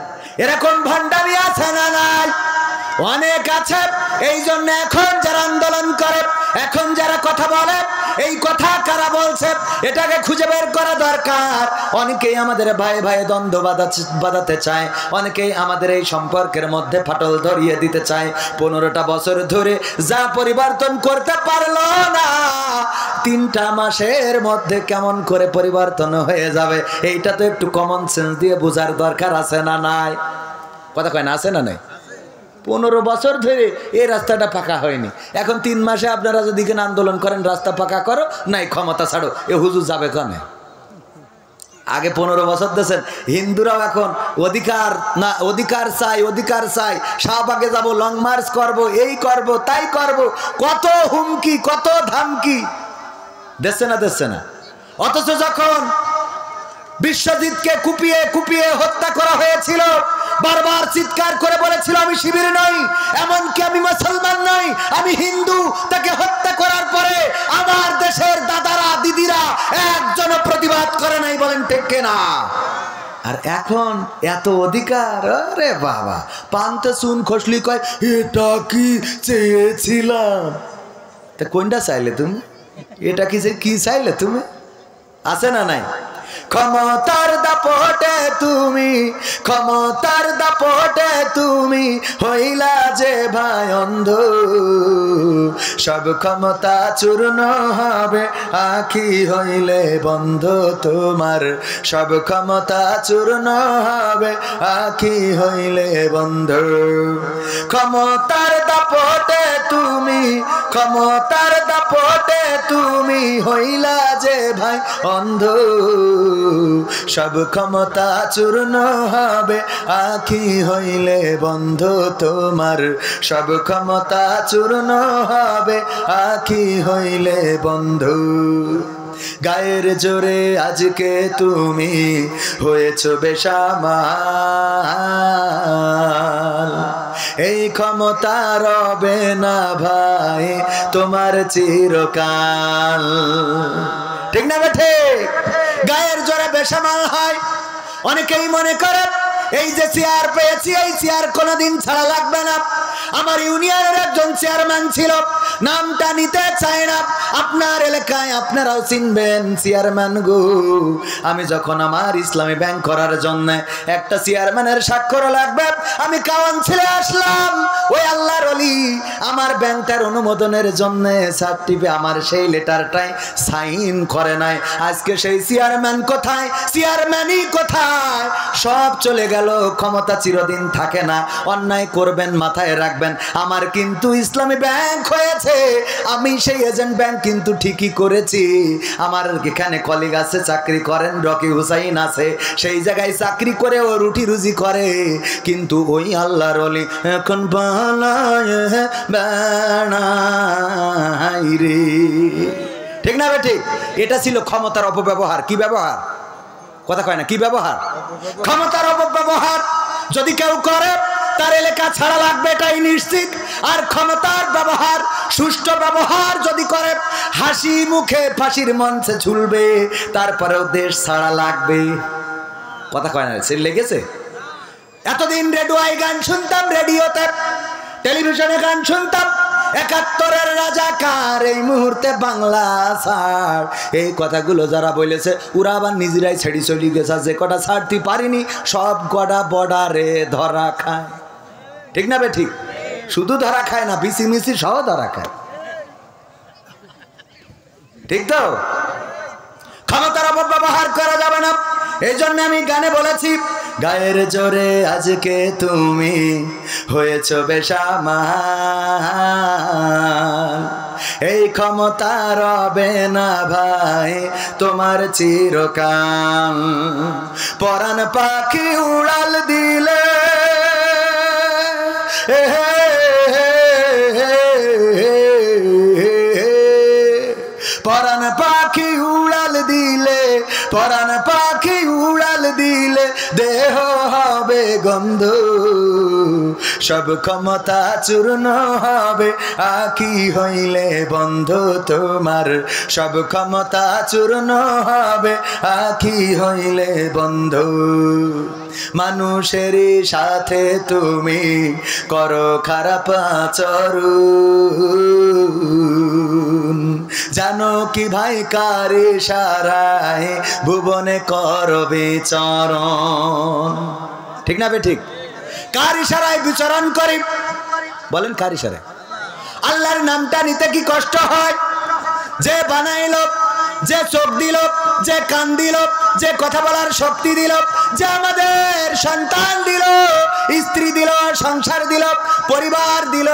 এরকম ভণ্ডামি আছে না নাই? অনেক আছে। এই জন্য এখন যারা আন্দোলন করে, এখন যারা কথা বলে, এই কথা কারা বলছে এটাকে খুঁজে বের করা দরকার। অনেকেই আমাদের ভাই ভাই দ্বন্দ্ব বাঁধাতে চায়, অনেকেই আমাদের এই সম্পর্কের মধ্যে ফাটল ধরিয়ে দিতে চায়। 15টা বছর ধরে যা পরিবর্তন করতে পারলো না, 3টা মাসের মধ্যে কেমন করে পরিবর্তন হয়ে যাবে, এইটা তো একটু কমন সেন্স দিয়ে বোঝার দরকার আছে না নাই? কথা কয় না, আছে না নাই? 15 বছর ধরে এই রাস্তাটা পাকা হয়নি, এখন 3 মাসে আপনারা যদি কেন আন্দোলন করেন রাস্তা পাকা করো, নাই ক্ষমতা ছাড়ো, এ হুজুর যাবে কনে? আগে 15 বছর দিয়েছেন। হিন্দুরাও এখন অধিকার না, অধিকার চাই, অধিকার চাই, শাহবাগে যাব, লং মার্চ করব, এই করব, তাই করব, কত হুমকি, কত ধামকি দিচ্ছে না, দিচ্ছে না? অথচ যখন বিশ্বজিৎকে কুপিয়ে কুপিয়ে হত্যা করা হয়েছিল, বারবার চিৎকার করে বলেছিল আমি শিবির নই, এমনকি আমি মুসলমান নই, আমি হিন্দু। তাকে হত্যা করার পরে আমার দেশের দাদারা দিদিরা একজনও প্রতিবাদ করে নাই, বলেন ঠিক কিনা? আর এখন এত অধিকার, আরে বাবা, পান্তে চুন খসলি কয় এটা কি চেয়েছিলাম। তা কোনটা চাইলে তুমি? এটা কি চাইলে তুমি? আছে না নাই? ক্ষমতার দাপটে তুমি, ক্ষমতার দাপটে তুমি হইলা যে ভাই অন্ধ, সব ক্ষমতা চূর্ণ হবে আখি হইলে বন্ধ তোমার, সব ক্ষমতা চূর্ণ হবে আখি হইলে বন্ধ। ক্ষমতার দাপটে তুমি, ক্ষমতার দাপটে তুমি হইলা যে ভাই অন্ধ, সব ক্ষমতা চূর্ণ হবে আখি হইলে বন্ধ তোমার, সব ক্ষমতা চূর্ণ হবে আখি হইলে বন্ধু। গায়ের জোরে আজকে তুমি হয়েছ বেসামাল, এই ক্ষমতা রবে না ভাই তোমার চিরকাল। ঠিক না বেঠে? গায়ের জোরে বেসামাল হয়। অনেকেই মনে করে এই যে চেয়ার পেয়েছি, এই চেয়ার কোনোদিন ছাড়া লাগবে না। আমার ইউনিয়নের একজন চেয়ারম্যান ছিল, নামটা নিতে চাই না, আপনার এলাকায় আপনারাও চিনবেন চেয়ারম্যান গো। আমি যখন আমার ইসলামী ব্যাংক করার জন্য একটা চেয়ারম্যানের স্বাক্ষর লাগবে, আমি কাউন্সিলে আসলাম, ওই আল্লাহর ওলি আমার ব্যাংকটার অনুমোদনের জন্য সার্টিফিকেট, আমার সেই লেটারটাই সাইন করে নাই। আজকে সেই চেয়ারম্যান কোথায়? চেয়ারম্যানই কোথায়? সব চলে গেল। ক্ষমতা চিরদিন থাকে না, অন্যায় করবেন মাথায় রাখবেন, দেখবেন আমার কিন্তু ইসলামী ব্যাংক হয়েছে, আমি সেই এজেন্ট ব্যাংক কিন্তু ঠিকই করেছি। আমার এখানে কলিগ আছে চাকরি করেন, রকি হুসাইন আছে, সেই জায়গায় চাকরি করে ও রুটি রুজি করে, কিন্তু ওই আল্লাহর ওলি এখন বানায় বেড়াই রে। ঠিক না বে ঠিক? এটা ছিল ক্ষমতার অপব্যবহার। কি ব্যবহার? কথা কয় না, কি ব্যবহার? ক্ষমতার অপব্যবহার যদি কেউ করে তার এলাকা ছাড়া লাগবে, এটাই নিশ্চিত। আর ক্ষমতার ব্যবহার, সুষ্ঠু ব্যবহার যদি করে হাসি মুখে ফাঁসির মঞ্চে ঝুলবে, তারপরেও দেশ ছাড়া লাগবে। কথা কয় না, সে লেগেছে। এতদিন রেডিওয় গান শুনতাম, রেডিওতে টেলিভিশনে গান শুনতাম, ৭১-এর রাজাকার এই মুহূর্তে বাংলা ছাড়, এই কথাগুলো যারা বলেছে ওরা আবার নিজেরাই ছেড়ে চলে গেছে। যে কটা ছাড়তে পারিনি সব কটা বর্ডারে ধরা খায়। ঠিক না বে ঠিক? শুধু ধরা খায় না, বিসি মিসি সহ ধরা খায়। ঠিক তো? ক্ষমতার অপব্যবহার করা যাবে না। এই জন্য আমি গানে বলেছি, গায়ের জোরে আজকে তুমি হয়েছ বেসামাল, এই ক্ষমতা রবে না ভাই তোমার চিরকাল। পরাণ পাখি উড়াল দিলে পরাণ পাখি উড়াল দিলে, পরাণ পাখি উড়াল দিলে দেহ হবে গন্ধ, সব ক্ষমতা চূর্ণ হবে আঁখি হইলে বন্ধ তোমার, সব ক্ষমতা চূর্ণ হবে আঁখি হইলে বন্ধ। মানুষেরই সাথে তুমি করো খারাপ আচরণ, জানো কি ভাই কার ইশারায় ভুবনে করো বিচরণ। ঠিক না বে ঠিক? কার ইশারায় বিচরণ করি? বলেন কার ইশারায়? আল্লাহর নামটা নিতে কি কষ্ট হয়? যে বানাইলো, যে চোখ দিল, যে কান দিল, যে কথা বলার শক্তি দিল, যে আমাদের সন্তান দিল, স্ত্রী দিল, সংসার দিল, পরিবার দিল।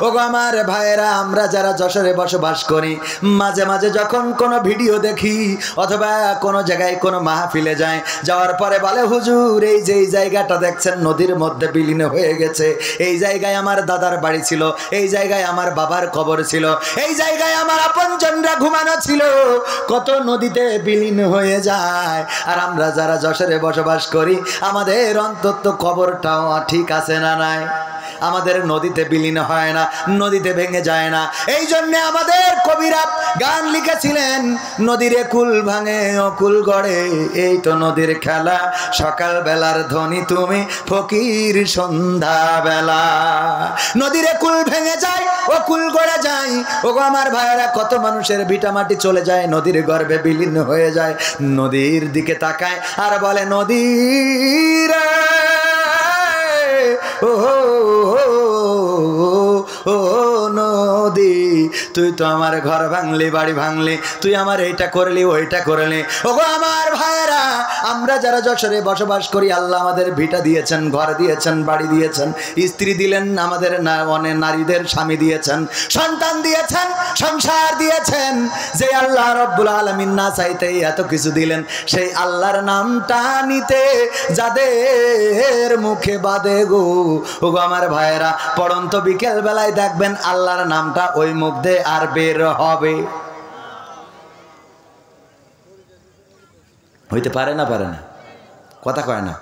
ওগো আমার ভাইয়েরা, আমরা যারা যশোরে বসবাস করি, মাঝে মাঝে যখন কোনো ভিডিও দেখি অথবা কোনো জায়গায় কোনো মাহফিলে যায়, যাওয়ার পরে বলে হুজুর এই যে এই জায়গাটা দেখছেন নদীর মধ্যে বিলীন হয়ে গেছে, এই জায়গায় আমার দাদার বাড়ি ছিল, এই জায়গায় আমার বাবার কবর ছিল, এই জায়গায় আমার আপনজনরা ঘুমানো ছিল, কত নদীতে বিলীন হয়ে যায়। আর আমরা যারা যশোরে বসবাস করি আমাদের অন্তত কবরটাও ঠিক আছে না নাই? আমাদের নদীতে বিলীন হয় না, নদীতে ভেঙে যায় না। এই জন্য আমাদের কবিরা গান লিখেছিলেন, নদীরে কুল ভাঙে অকুল গড়ে, এই তো নদীর খেলা, সকাল বেলার ধ্বনি তুমি ফকির সন্ধ্যা বেলা। নদীরে কুল ভেঙে যায়, অকুল গড়ে যায়। ওগো আমার ভাইয়েরা, কত মানুষের ভিটামাটি চলে যায়, নদীর গর্ভে বিলীন হয়ে যায়। নদীর দিকে তাকায় আর বলে নদীর ও ও নদী, তুই তো আমার ঘর ভাঙলি, বাড়ি ভাঙলি, তুই আমার এইটা করলি, ওইটা করলি। ওগো আমার ভাইয়েরা, আমরা যারা যশোরে বসবাস করি, আল্লাহ আমাদের ভিটা দিয়েছেন, ঘর দিয়েছেন, বাড়ি দিয়েছেন, স্ত্রী দিলেন, আমাদের অনেক নারীদের স্বামী দিয়েছেন, সন্তান দিয়েছেন, সংসার দিয়েছেন। যে আল্লাহ রব্বুল আলামিন না চাইতেই এত কিছু দিলেন, সেই আল্লাহর নামটা নিতে যাদের মুখে বাদে গো, ওগো আমার ভাইয়েরা, পড়ন্ত বিকেল বেলায় দেখবেন আল্লাহর নামটা ওই মুখ দিয়ে আর বের হবে। হইতে পারে না? পারে না? কথা কয় না?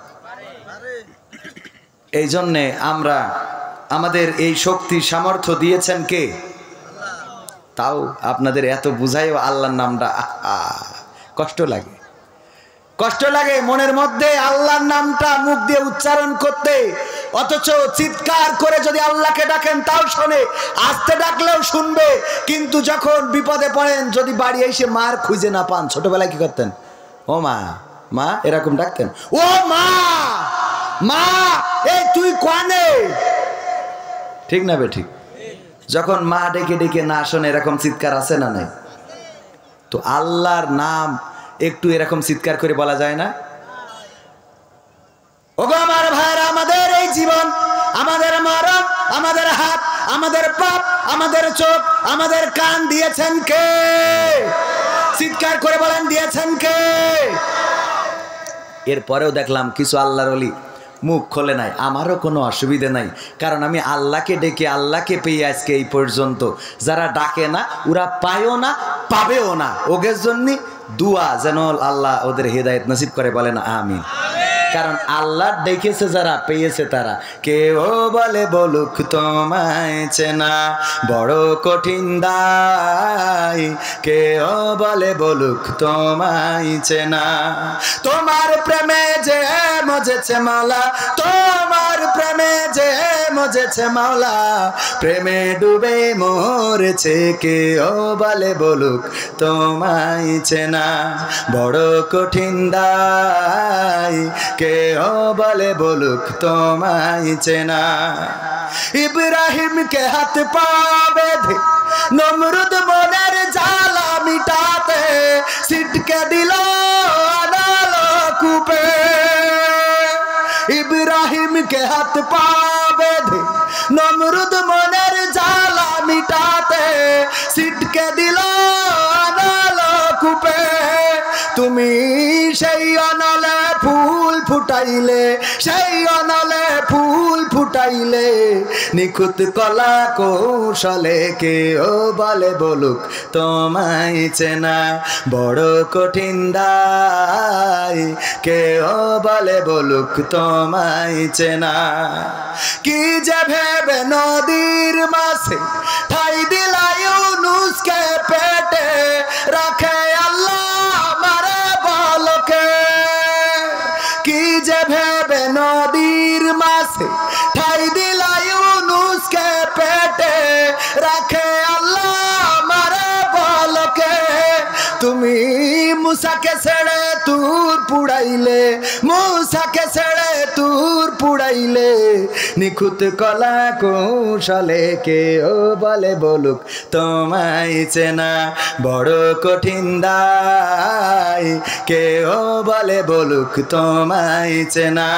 এই জন্যে আমরা, আমাদের এই শক্তি সামর্থ্য দিয়েছেন কে? তাও আপনাদের এত বুঝাইও আল্লাহর নামটা কষ্ট লাগে, কষ্ট লাগে মনের মধ্যে আল্লাহর নামটা মুখ দিয়ে উচ্চারণ করতে। অথচ চিৎকার করে যদি আল্লাহকে ডাকেন তাও শোনে, আস্তে ডাকলেও শুনবে। কিন্তু যখন বিপদে পড়েন, যদি বাড়ি এসে মার খুঁজে না পান, ছোটবেলায় কি করতেন? ও মা, মা এরকম ডাকতেন, ও মা, মা এই তুই কানে। ঠিক না বে ঠিক? যখন মা ডেকে ডেকে না শোনে, এরকম চিৎকার আছে না নাই? তো আল্লাহর নাম একটু এরকম চিৎকার করে বলা যায় না? ওগো আমার ভাইরা, আমাদের এই জীবন, আমাদের মরণ, আমাদের হাত, আমাদের পা, আমাদের চোখ, আমাদের কান দিয়েছেন কে? চিৎকার করে বলেন দিয়েছেন কে? এরপরেও দেখলাম কিছু আল্লাহর ওলি মুখ খোলে নাই। আমারও কোনো অসুবিধে নাই, কারণ আমি আল্লাহকে ডেকে আল্লাহকে পেয়ে আজকে এই পর্যন্ত। যারা ডাকে না ওরা পায়ও না, পাবেও না। ওদের জন্য দুয়া যেন আল্লাহ ওদের হেদায়েত নসিব করে, বলেন আমিন। কারণ আল্লাহ ডেকেছে যারা, পেয়েছে তারা। কেউ বলে বলুক তোমায় চেনা বড় কঠিন দায়, কেউ বলে বলুক তোমায় চেনা। তোমার প্রেমে যে মজেছে মাওলা, তোমার প্রেমে যে মজেছে মাওলা, প্রেমে ডুবে মরেছে, কেউ বলে বলুক তোমায় চেনা বড় কঠিন দায়, কেউ বলে বলুক তোমায় চেনা। ইব্রাহিমকে হাত পা বেঁধে নমরুদ মনের জ্বালা মিটাতে সিটকে দিল আনালো কূপে। ইব্রাহিমকে হাত পা বেঁধে নমরুদ মনের জ্বালা মিটাতে সিটকে দিল আনালো কূপে। তুমি সেই অনলে ফুল ফুটাইলে, সেই অনলে ফুল ফুটাইলে, নিখুঁত কলা কৌশলে, কেউ বলে বলুক তোমায় চেনা বড় কঠিন দায়, কেউ বলে বলুক তোমায় চেনা। কি যে ভেবে নদীর মাঝে ঠাই দিলাই ইউনুসকে পেটে রাখে আল্লাহ আমারে বলকে। কি যে ভেবে নদীর মাঝে ঠাই দিলাই ইউনুসকে পেটে রাখে আল্লাহ আমারে বলকে। তুমি মুসাকে ছেড়ে তুর পুড়াইলে, মুসাকে ছেড়ে তুর পুড়াইলে, নিখুঁত কলা কৌশলে, কেউ বলে বলুক তোমায় চেনা বড় কঠিন দায়, কেউ বলে বলুক তোমায় চেনা।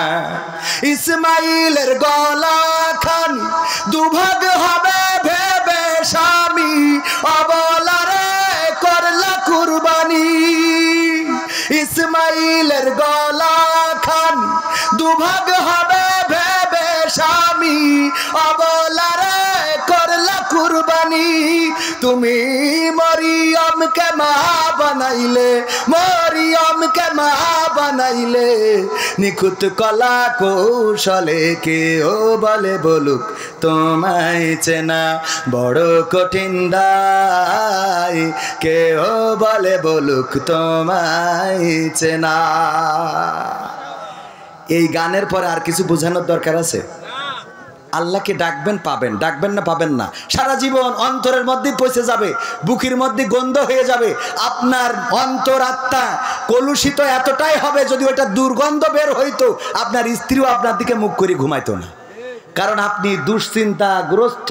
ইসমাইলের গলা খানি দুভাগ হবে ভেবে স্বামী অবলারে করলা কুরবানি। ইসমাইলের গলা খানি দুভাগ হবে ভেবে স্বামী অবলারে করলা কুরবানি। তুমি মরিয়মকে মা বানাইলে, মরিয়মকে মা বানাইলে, নিখুঁত কলা কৌশলে, কেউ বলে বলুক তোমায় চেনা বড় কঠিন দায়, কেউ বলে বলুক তোমায় চেনা। এই গানের পরে আর কিছু বোঝানোর দরকার আছে? আল্লাহকে ডাকবেন পাবেন, ডাকবেন না পাবেন না। সারা জীবন অন্তরের মধ্যে পৌঁছে যাবে, বুকের মধ্যে গন্ধ হয়ে যাবে। আপনার অন্তর আত্মা কলুষিত এতটাই হবে, যদি ওটা দুর্গন্ধ বের হইতো আপনার স্ত্রীও আপনার দিকে মুখ করে ঘুমাইতো না। কারণ আপনি দুশ্চিন্তাগ্রস্ত,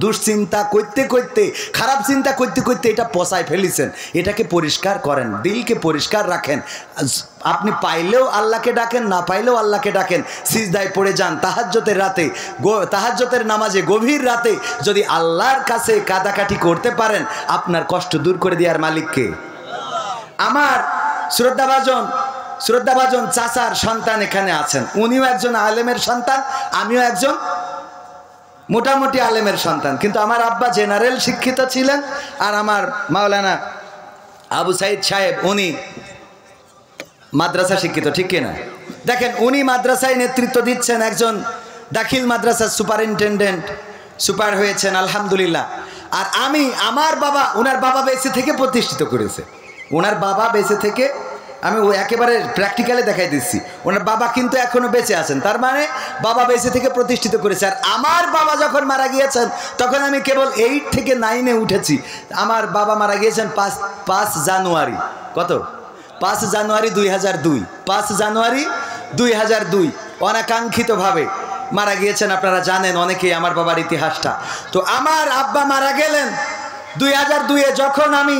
দুশ্চিন্তা করতে করতে, খারাপ চিন্তা করতে করতে এটা পচায় ফেলেছেন। এটাকে পরিষ্কার করেন, দিলকে পরিষ্কার রাখেন। আপনি পাইলেও আল্লাহকে ডাকেন, না পাইলেও আল্লাহকে ডাকেন। সিজদায় পড়ে যান তাহাজ্জুদের রাতে, তাহাজ্জুদের নামাজে গভীর রাতে যদি আল্লাহর কাছে কাদাকাটি করতে পারেন, আপনার কষ্ট দূর করে দেওয়ার মালিককে। আমার শ্রদ্ধাভাজন চাচার সন্তান এখানে আছেন, উনিও একজন আলেমের সন্তান, আমিও একজন মোটামুটি আলেমের সন্তান। কিন্তু আমার আব্বা জেনারেল শিক্ষিত ছিলেন, আর আমার মাওলানা আবু সাইদ সাহেব উনি মাদ্রাসা শিক্ষিত, ঠিক কিনা? দেখেন উনি মাদ্রাসায় নেতৃত্ব দিচ্ছেন, একজন দাখিল মাদ্রাসার সুপারিনটেন্ডেন্ট, সুপার হয়েছেন আলহামদুলিল্লাহ। আর আমি, আমার বাবা, ওনার বাবা বেঁচে থেকে প্রতিষ্ঠিত করেছে, ওনার বাবা বেঁচে থেকে, আমি ও একেবারে প্র্যাকটিক্যালে দেখাই দিচ্ছি, ওনার বাবা কিন্তু এখনো বেঁচে আছেন, তার মানে বাবা বেঁচে থেকে প্রতিষ্ঠিত করেছে। আর আমার বাবা যখন মারা গিয়েছেন তখন আমি কেবল 8 থেকে 9-এ উঠেছি। আমার বাবা মারা গিয়েছেন 5 জানুয়ারি, কত? 5 জানুয়ারি 2002, 5 জানুয়ারি 2002 অনাকাঙ্ক্ষিতভাবে মারা গিয়েছেন। আপনারা জানেন অনেকেই আমার বাবার ইতিহাসটা। তো আমার আব্বা মারা গেলেন 2002-এ, যখন আমি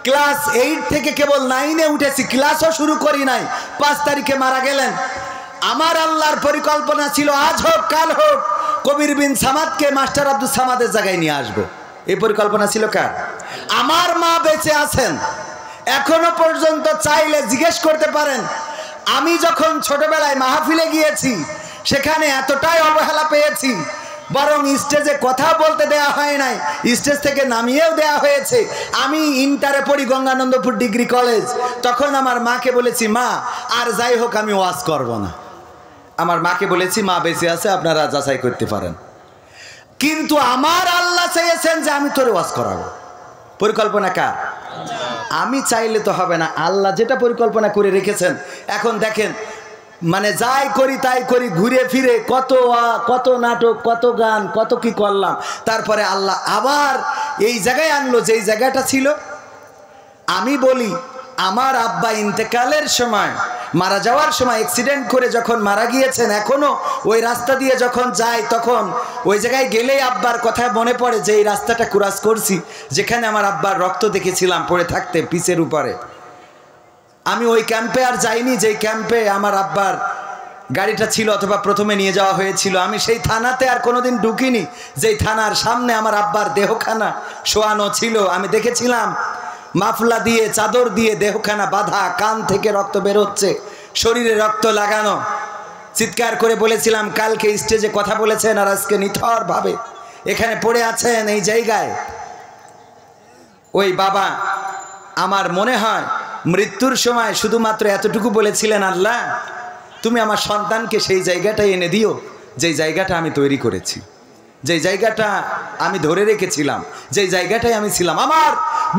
ক্লাস 8 থেকে কেবল 9-এ উঠেছি, ক্লাসও শুরু করি নাই। 5 তারিখে মারা গেলেন। আমার আল্লাহর পরিকল্পনা ছিল আজ হোক কাল হোক কবির বিন সামাদকে মাস্টার আব্দুল সামাদের জায়গায় নিয়ে আসবো, এই পরিকল্পনা ছিল কার? আমার মা বেঁচে আছেন এখনো পর্যন্ত, চাইলে জিজ্ঞেস করতে পারেন। আমি যখন ছোটবেলায় মাহফিলে গিয়েছি সেখানে এতটাই অবহেলা পেয়েছি, বরং স্টেজে কথা বলতে দেয়া হয় নাই, স্টেজ থেকে নামিয়েও দেয়া হয়েছে। আমি ইন্টারে পড়ি গঙ্গানন্দপুর ডিগ্রি কলেজ, তখন আমার মাকে বলেছি, মা আর যাই হোক আমি ওয়াজ করব না। আমার মাকে বলেছি, মা বেঁচে আছে, আপনারা যাচাই করতে পারেন। কিন্তু আমার আল্লাহ চেয়েছেন যে আমি তোরে ওয়াজ করাবো। পরিকল্পনা কার? আমি চাইলে তো হবে না, আল্লাহ যেটা পরিকল্পনা করে রেখেছেন। এখন দেখেন, মানে যাই করি তাই করি, ঘুরে ফিরে কত নাটক, কত গান, কত কি করলাম, তারপরে আল্লাহ আবার এই জায়গায় আনলো যেই জায়গাটা ছিল। আমি বলি, আমার আব্বা ইন্তেকালের সময়, মারা যাওয়ার সময় অ্যাক্সিডেন্ট করে যখন মারা গিয়েছেন, এখনো ওই রাস্তা দিয়ে যখন যাই তখন ওই জায়গায় গেলেই আব্বার কথা মনে পড়ে যে এই রাস্তাটা ক্রস করছি, যেখানে আমার আব্বার রক্ত দেখেছিলাম পড়ে থাকতে পিচের উপরে। আমি ওই ক্যাম্পে আর যাইনি যেই ক্যাম্পে আমার আব্বার গাড়িটা ছিল অথবা প্রথমে নিয়ে যাওয়া হয়েছিল। আমি সেই থানাতে আর কোনোদিন ঢুকিনি যেই থানার সামনে আমার আব্বার দেহখানা শোয়ানো ছিল। আমি দেখেছিলাম মাফলা দিয়ে, চাদর দিয়ে দেহখানা বাঁধা, কান থেকে রক্ত বেরোচ্ছে, শরীরে রক্ত লাগানো। চিৎকার করে বলেছিলাম, কালকে স্টেজে কথা বলেছেন আর আজকে নিথর ভাবে এখানে পড়ে আছেন এই জায়গায়। ওই বাবা আমার মনে হয় মৃত্যুর সময় শুধুমাত্র এতটুকু বলেছিলেন, আল্লাহ তুমি আমার সন্তানকে সেই জায়গাটায় এনে দিও যেই জায়গাটা আমি তৈরি করেছি, যেই জায়গাটা আমি ধরে রেখেছিলাম, যেই জায়গাটায় আমি ছিলাম। আমার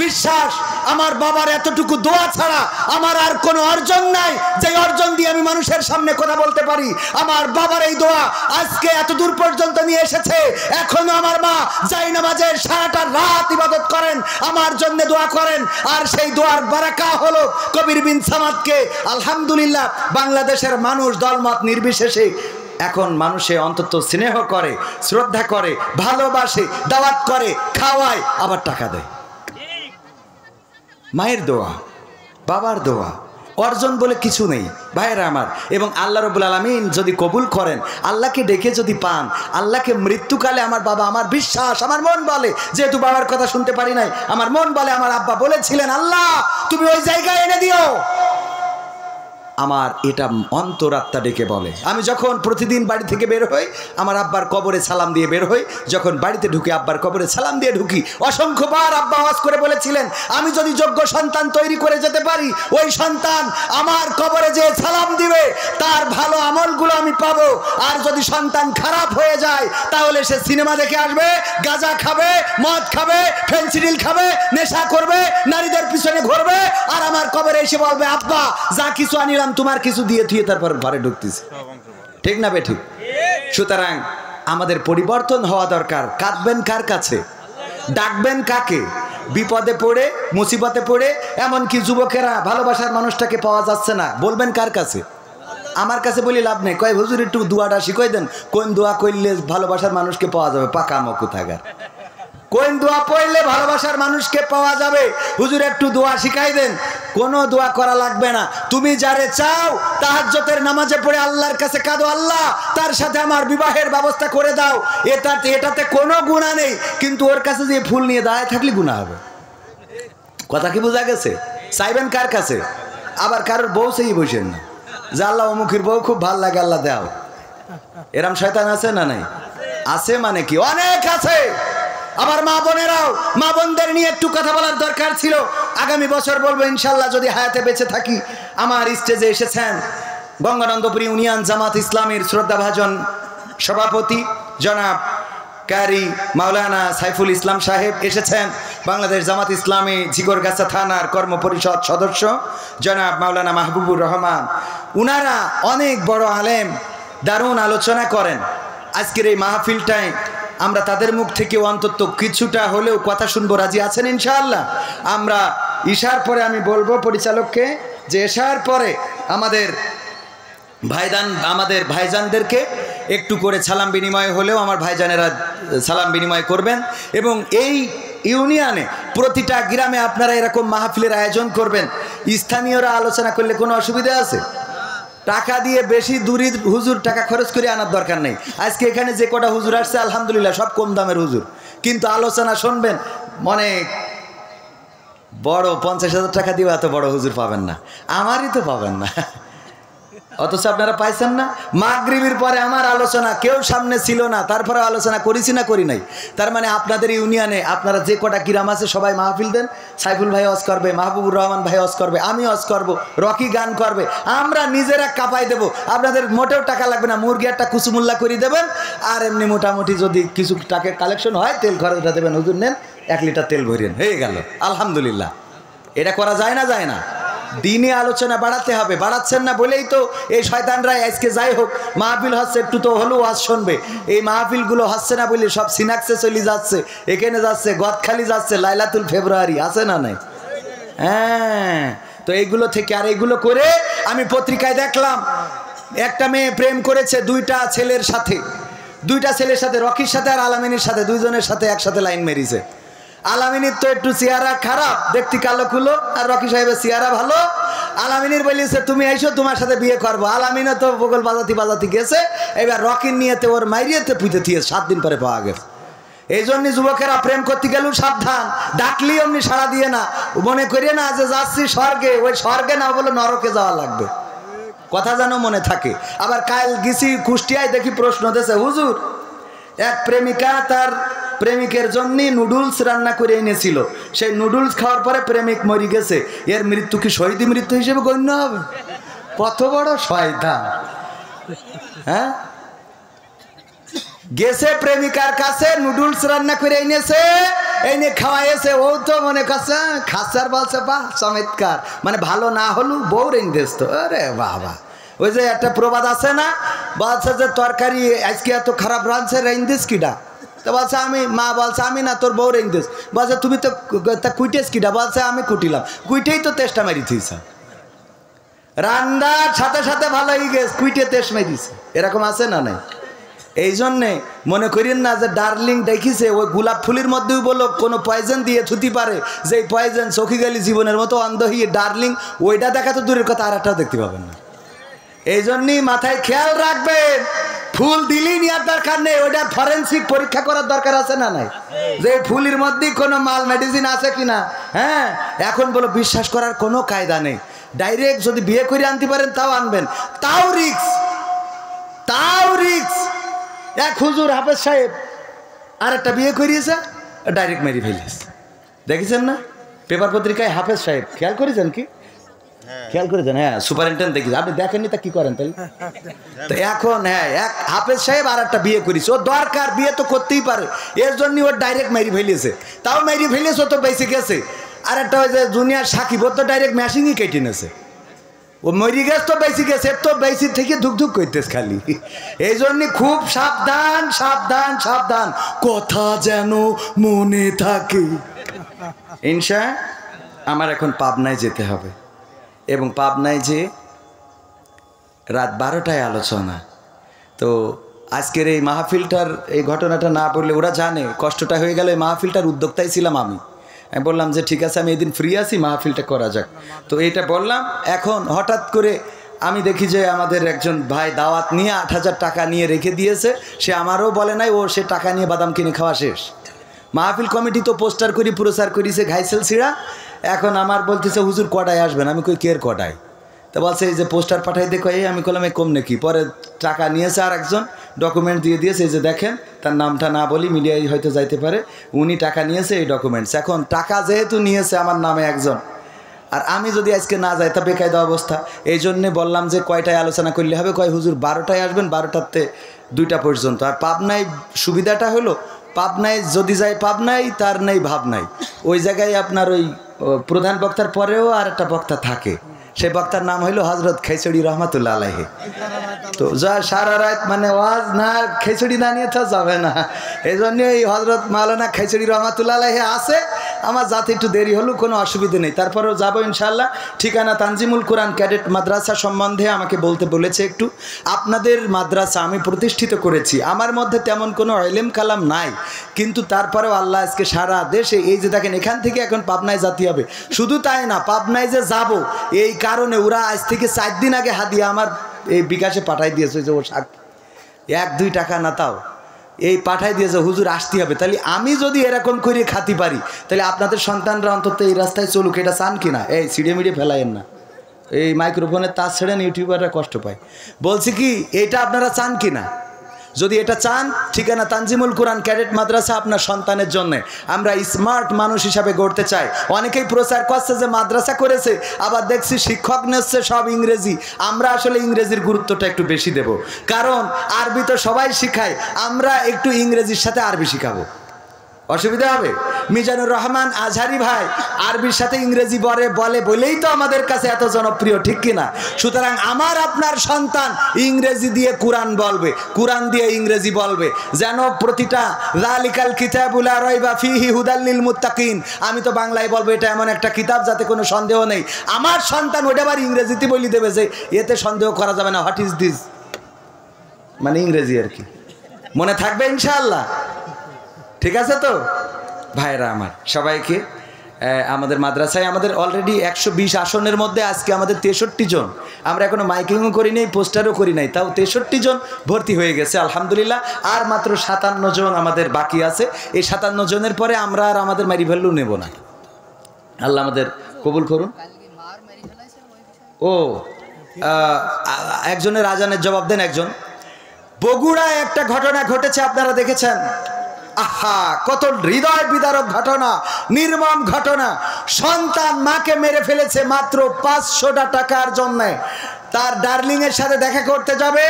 বিশ্বাস, আমার বাবার এতটুকু দোয়া ছাড়া আমার আর কোনো অর্জন নাই যে অর্জন দিয়ে আমি মানুষের সামনে কথা বলতে পারি। আমার বাবার এই দোয়া আজকে এত দূর পর্যন্ত নিয়ে এসেছে। এখনো আমার মা জায়নামাজের সারাটা রাত ইবাদত করেন, আমার জন্য দোয়া করেন। আর সেই দোয়ার বারাকা হলো কবির বিন সামাদকে আলহামদুলিল্লাহ বাংলাদেশের মানুষ দলমত নির্বিশেষে এখন মানুষে অন্তত স্নেহ করে, শ্রদ্ধা করে, ভালোবাসে, দাওয়াত করে, খাওয়ায়, আবার টাকা দেয়। মায়ের দোয়া, বাবার দোয়া, অর্জন বলে কিছু নেই ভাইয়েরা আমার। এবং আল্লাহ রাব্বুল আলামিন যদি কবুল করেন, আল্লাহকে ডেকে যদি পান, আল্লাহকে মৃত্যুকালে আমার বাবা, আমার বিশ্বাস, আমার মন বলে, যেহেতু বাবার কথা শুনতে পারি নাই, আমার মন বলে আমার আব্বা বলেছিলেন, আল্লাহ তুমি ওই জায়গায় এনে দিও। আমার এটা অন্তরাত্মা ডেকে বলে। আমি যখন প্রতিদিন বাড়ি থেকে বের হই, আমার আব্বার কবরে সালাম দিয়ে বের হই, যখন বাড়িতে ঢুকি আব্বার কবরে সালাম দিয়ে ঢুকি। অসংখ্যবার আব্বা ওয়াজ করে বলেছিলেন, আমি যদি যোগ্য সন্তান তৈরি করে যেতে পারি, ওই সন্তান আমার কবরে যে সালাম দিবে তার ভালো আমলগুলো আমি পাবো। আর যদি সন্তান খারাপ হয়ে যায় তাহলে সে সিনেমা দেখে আসবে, গাঁজা খাবে, মদ খাবে, ফেন্সিডিল খাবে, নেশা করবে, নারীদের পিছনে ঘুরবে, আর আমার কবরে এসে বলবে, আব্বা যা কিছু আনিলাম তোমার কিছু দিয়ে থুয়ে তারপর ঘরে ঢুকতেছি। ঠিক না বেঠিক? সুতরাং আমাদের পরিবর্তন হওয়া দরকার। কাঁদবেন কার কাছে? ডাকবেন কাকে? বিপদে পড়ে, মুসিবতে পড়ে, এমনকি যুবকেরা ভালোবাসার মানুষটাকে পাওয়া যাচ্ছে না, বলবেন কার কাছে? আমার কাছে বলি লাভ নেই। কয় হুজুর একটু দোয়াটা শিখাই দেন, কোন দোয়া করলে ভালোবাসার মানুষকে পাওয়া যাবে? পাকা মকু থাকার কোন দোয়া পড়লে ভালোবাসার মানুষকে পাওয়া যাবে? হুজুর একটু দোয়া শিখাই দেন। কোনো দোয়া করা লাগবে না। তুমি যারে চাও তাহাজ্জুদের নামাজে পড়ে আল্লাহর কাছে কাঁদো, আল্লাহ তার সাথে আমার বিবাহের ব্যবস্থা করে দাও। এটাতে কোনো গুনাহ নেই, কিন্তু ওর কাছে যে ফুল নিয়ে দাঁড়ায় থাকলে গুনাহ হবে। কথা কি বোঝা গেছে? চাইবেন কার কাছে? আবার কারোর বউ সেই বসেন না যে আল্লাহ অমুখের বউ খুব ভাল লাগে, আল্লাহ দাও। এরম শয়তান আছে না নাই? আছে মানে কি? অনেক আছে। আমার মা বোনেরাও, মা বোনদের নিয়ে একটু কথা বলার দরকার ছিল। আগামী বছর বলবো ইনশাল্লাহ, যদি হায়াতে বেঁচে থাকি। আমার স্টেজে এসেছেন গঙ্গানন্দপুর ইউনিয়ন জামাত ইসলামীর শ্রদ্ধাভাজন সভাপতি জনাব কারি মাওলানা সাইফুল ইসলাম সাহেব এসেছেন। বাংলাদেশ জামাত ইসলামী ঝিকরগাছা থানার কর্মপরিষদ সদস্য জনাব মাওলানা মাহবুবুর রহমান। উনারা অনেক বড় আলেম, দারুণ আলোচনা করেন। আজকের এই মাহফিলটায় আমরা তাদের মুখ থেকে অন্তত কিছুটা হলেও কথা শুনবো। রাজি আছেন ইনশাআল্লাহ? আমরা ইশার পরে আমি বলবো পরিচালককে যে এশার পরে আমাদের ভাইজানদেরকে একটু করে সালাম বিনিময় হলেও আমার ভাইজানেরা সালাম বিনিময় করবেন। এবং এই ইউনিয়নে প্রতিটা গ্রামে আপনারা এরকম মাহফিলের আয়োজন করবেন। স্থানীয়রা আলোচনা করলে কোনো অসুবিধা আছে? টাকা দিয়ে বেশি দূরের হুজুর টাকা খরচ করে আনার দরকার নেই। আজকে এখানে যে কটা হুজুর আসছে আলহামদুলিল্লাহ সব কম দামের হুজুর, কিন্তু আলোচনা শুনবেন অনেক বড় 50,000 টাকা দিয়ে এত বড় হুজুর পাবেন না, আমারই তো পাবেন না, অথচ আপনারা পাইছেন না। মাগরিবের পরে আমার আলোচনা কেউ সামনে ছিল না, তারপরে আলোচনা করেছি না করি নাই। তার মানে আপনাদের ইউনিয়নে আপনারা যে কটা কিরাম আছে সবাই মাহফিল দেন। সাইফুল ভাই ওয়াজ করবে, মাহবুবুর রহমান ভাই ওয়াজ করবে, আমি ওয়াজ করব, রকি গান করবে, আমরা নিজেরা কাঁপাই দেব। আপনাদের মোটেও টাকা লাগবে না, মুরগি একটা কুচুমুল্লা করে দেবেন, আর এমনি মোটামুটি যদি কিছু টাকা কালেকশন হয় তেল খরচটা দেবেন, হুজুর নেন 1 লিটার তেল ভরিয়েন, হয়ে গেল আলহামদুলিল্লাহ। এটা করা যায় না যায় না? দিনে আলোচনা বাড়াতে হবে, বাড়াচ্ছেন না বলেই তো এই শয়তানরা আজকে যাই হোক মাহফিল হচ্ছে একটু তো হলেও ওয়াজ শুনবে, এই মাহফিলগুলো হচ্ছে না বলে সব সিনাক্সে চলে যাচ্ছে, এখানে যাচ্ছে গদখালি যাচ্ছে, লাইলাতুল ফেব্রুয়ারি আছে না নাই? হ্যাঁ, তো এইগুলো থেকে আর এইগুলো করে আমি পত্রিকায় দেখলাম একটা মেয়ে প্রেম করেছে দুইটা ছেলের সাথে, রকির সাথে আর আলামিনীর সাথে, দুইজনের সাথে একসাথে লাইন মেরিছে। আলামিনীর তো একটু চেহারা খারাপ, দেখতে কালো কুলো, আর রকি সাহেবের চেহারা ভালো। আলামিনীর বলেছে তুমি আইসো, তোমার সাথে বিয়ে করবো। আলামিনও তো বগল বাজাতি গেছে, এবার রকির নিয়েতে ওর মাইরিয়েতে পুঁতে দিয়ে 7 দিন পরে পাওয়া গেছে। এই জন্যই যুবকেরা প্রেম করতে গেলেও সাবধান, ডাকলি অমনি সাড়া দিয়ে না, মনে করিয়ে না যে যাচ্ছি স্বর্গে, ওই স্বর্গে না বলে নরকে যাওয়া লাগবে, কথা যেন মনে থাকে। আবার কাল গেছি কুষ্টিয়ায়, দেখি প্রশ্ন দিয়েছে হুজুর, এক প্রেমিকা তার প্রেমিকের জন্য নুডলস রান্না করে এনেছিল, সেই নুডলস খাওয়ার পরে প্রেমিক মরে গেছে, এর মৃত্যু কি শহীদ মৃত্যু হিসেবে গণ্য হবে? কত বড় শয়তান! হ্যাঁ, গেছে প্রেমিকার কাছে, নুডলস রান্না করে এনেছে, এনে খাওয়াইছে, ও তো মনে করছে খাসার বলছে বাহ চমৎকার, মানে ভালো না হলেও বউ রেন দেশ তো। আরে বাবা, ওই যে একটা প্রবাদ আছে না, বলছে যে তরকারি আজকে এত খারাপ রাঁধছে, রেন দিস কিডা? তো বলছে আমি, মা বলছে আমি না, তোর বউ রেন দিস। বলছে তুমি তো কুইটেস কিডা? বলছে আমি কুটিলাম। কুইটেই তো তেষ্টা মারি থিস, রান্নার সাথে সাথে ভালো হয়ে গেছে, কুইটে তেজ মারিছে। এরকম আছে না নাই? এই জন্যে মনে করেন না যে ডার্লিং দেখিছে, ওই গোলাপ ফুলের মধ্যেও বলো কোনো পয়জন দিয়ে ছুটি পারে, যে পয়জন চোখে গেলি জীবনের মতো অন্ধ হয়ে ডার্লিং, ওইটা দেখা তো দূরের কথা, আর একটাও দেখতে পাবেন না। এই জন্যই মাথায় খেয়াল রাখবেন, ফুল দিলেই নেওয়ার দরকার নেই, ওইটা ফরেন্সিক পরীক্ষা করার দরকার আছে না নাই, যে ফুলের মধ্যেই কোনো মাল মেডিসিন আছে কিনা। হ্যাঁ, এখন বলো বিশ্বাস করার কোনো কায়দা নেই, ডাইরেক্ট যদি বিয়ে করে আনতে পারেন তাও আনবেন, তাও রিক্স। এক হুজুর হাফেজ সাহেব আর একটা বিয়ে করিয়েছে, ডাইরেক্ট মেরে ফেলিয়েছে, দেখেছেন না পেপার পত্রিকায়? হাফেজ সাহেব খেয়াল করেছেন কি? খেয়াল করেছেন? হ্যাঁ, সুপারিনটেন্ডেন্ট দেখেছি, আপনি দেখেননি তা কি করেন তাহলে? তো এখন হ্যাঁ, এক হাফেজ সাহেব আর একটা বিয়ে করেছে, ও দরকার, বিয়ে তো করতেই পারে, এর জন্য ওর ডাইরেক্ট মেরে ফেলিয়েছে, তাও মেরে ফেলিয়েছে, ও তো বেঁচে গেছে। আর একটা ওই যে জুনিয়র সাকিব, ও তো ডাইরেক্ট ম্যাশিংই কেটে নিয়েছে, ও মরি গেছে তো বেঁচে গেছে, তো বেঁচে থেকে ধুক করতেছে খালি। এই জন্য খুব সাবধান সাবধান সাবধান, কথা যেন মনে থাকে। ইনশা আমার এখন পাবনায় যেতে হবে, এবং পাবনায় যে রাত 12টায় আলোচনা। তো আজকের এই মাহফিলটার এই ঘটনাটা না বললে ওরা জানে কষ্টটা হয়ে গেল। এই মাহফিলটার উদ্যোক্তাই ছিলাম আমি বললাম যে ঠিক আছে আমি এদিন ফ্রি আছি, মাহফিলটা করা যাক। তো এইটা বললাম। এখন হঠাৎ করে আমি দেখি যে আমাদের একজন ভাই দাওয়াত নিয়ে 8,000 টাকা নিয়ে রেখে দিয়েছে, সে আমারও বলে নাই, ও সে টাকা নিয়ে বাদাম কিনে খাওয়া শেষ। মাহফিল কমিটি তো পোস্টার করি প্রচার করিছে ঘাইসেল ছিঁড়া। এখন আমার বলতেছে হুজুর কটায় আসবেন? আমি কই কের কটায়? তো বলছে এই যে পোস্টার পাঠাই দেখো। আমি বললাম এই কম নাকি? পরে টাকা নিয়েছে আর একজন ডকুমেন্ট দিয়ে দিয়েছে, এই যে দেখেন, তার নামটা না বলি মিডিয়ায় হয়তো যাইতে পারে, উনি টাকা নিয়েছে এই ডকুমেন্টস। এখন টাকা যেহেতু নিয়েছে আমার নামে একজন, আর আমি যদি আজকে না যাই তা বেকায়দা অবস্থা। এই জন্যে বললাম যে কয়টায় আলোচনা করলে হবে? কয় হুজুর 12টায় আসবেন, 12টাতে 2টা পর্যন্ত। আর পাবনায় সুবিধাটা হলো, পাবনায় যদি যায় পাবনায়, তার নেই ভাবনায়, ওই জায়গায় আপনার ওই প্রধান বক্তার পরেও আর একটা বক্তা থাকে, সেই বক্তার নাম হইল হজরত খেচড়ি রহমাতুল্লাহ আলাইহি। তো যা সারা রাত মানে ওয়াজ না খেচড়ি না নিয়ে তো যাবে না, এই জন্য এই হজরত মাওলানা খেচড়ি রহমাতুল্লাহ আলাইহি আছে। আমার যাতে একটু দেরি হলেও কোনো অসুবিধা নেই, তারপরেও যাবো ইনশাআল্লাহ। ঠিকানা তানজিমুল কোরআন ক্যাডেট মাদ্রাসা সম্বন্ধে আমাকে বলতে বলেছে একটু। আপনাদের মাদ্রাসা আমি প্রতিষ্ঠিত করেছি, আমার মধ্যে তেমন কোনো ইলম কালাম নাই, কিন্তু তারপরেও আল্লাহ আজকে সারা দেশে এই যে দেখেন, এখান থেকে এখন পাবনায় যেতে হবে। শুধু তাই না, পাবনায় যে যাব এই কারণে ওরা আজ থেকে 4 দিন আগে হাদিয়া আমার এই বিকাশে পাঠাই দিয়েছে যে ও সাক্ষী, 1-2 টাকা না তাও এই পাঠাই দিয়েছে, হুজুর আসতে হবে। তাহলে আমি যদি এরকম করে খাতি পারি, তাহলে আপনাদের সন্তানরা অন্তত এই রাস্তায় চলুক, এটা চান কিনা? এই সিঁড়ে মিড়ে ফেলাইয়েন না, এই মাইক্রোফোনের তার ছেড়েন, ইউটিউবাররা কষ্ট পায়। বলছি কি এটা আপনারা চান কিনা? যদি এটা চান, ঠিকানা তানজিমুল কোরআন ক্যাডেট মাদ্রাসা আপনার সন্তানের জন্য আমরা স্মার্ট মানুষ হিসাবে গড়তে চাই। অনেকেই প্রচার করছে যে মাদ্রাসা করেছে, আবার দেখছি শিক্ষক নিচ্ছে সব ইংরেজি। আমরা আসলে ইংরেজির গুরুত্বটা একটু বেশি দেব, কারণ আরবি তো সবাই শিখায়, আমরা একটু ইংরেজির সাথে আরবি শিখাবো। অসুবিধা হবে? মিজানুর রহমান আজহারি ভাই আরবির সাথে ইংরেজি বলে বলেই তো আমাদের কাছে এত জনপ্রিয়, ঠিক কিনা? সুতরাং আমার আপনার সন্তান ইংরেজি দিয়ে কোরআন বলবে, কোরআন দিয়ে ইংরেজি বলবে, যেন প্রতিটা যালিকাল কিতাবুল লা রাইবা ফীহি হুদাল লিল মুত্তাকিন। আমি তো বাংলায় বলবো এটা এমন একটা কিতাব যাতে কোনো সন্দেহ নেই। আমার সন্তান ওটা আবার ইংরেজিতে বলি দেবে যে এতে সন্দেহ করা যাবে না, হোয়াট ইজ দিস, মানে ইংরেজি আর কি। মনে থাকবে ইনশাআল্লাহ? ঠিক আছে তো ভাইরা আমার, সবাইকে আমাদের মাদ্রাসায় আমাদের অলরেডি 120 আসনের মধ্যে আজকে আমাদের 63 জন, আমরা এখনো মাইকিংও করি নাই, পোস্টারও করি নাই, তাও 63 জন ভর্তি হয়ে গেছে আলহামদুলিল্লাহ। আর মাত্র 57 জন আমাদের বাকি আছে। এই 57 জনের পরে আমরা আর আমাদের মারি ভ্যালু নেব না। আল্লাহ আমাদের কবুল করুন। ও একজনের আজানের জবাব দেন। একজন বগুড়ায় একটা ঘটনা ঘটেছে, আপনারা দেখেছেন। আহা, কত হৃদয় বিদারক ঘটনা, নির্মম ঘটনা। সন্তান মাকে মেরে ফেলেছে মাত্র 500 টাকার জন্য। তার ডার্লিং এর সাথে দেখা করতে যাবে,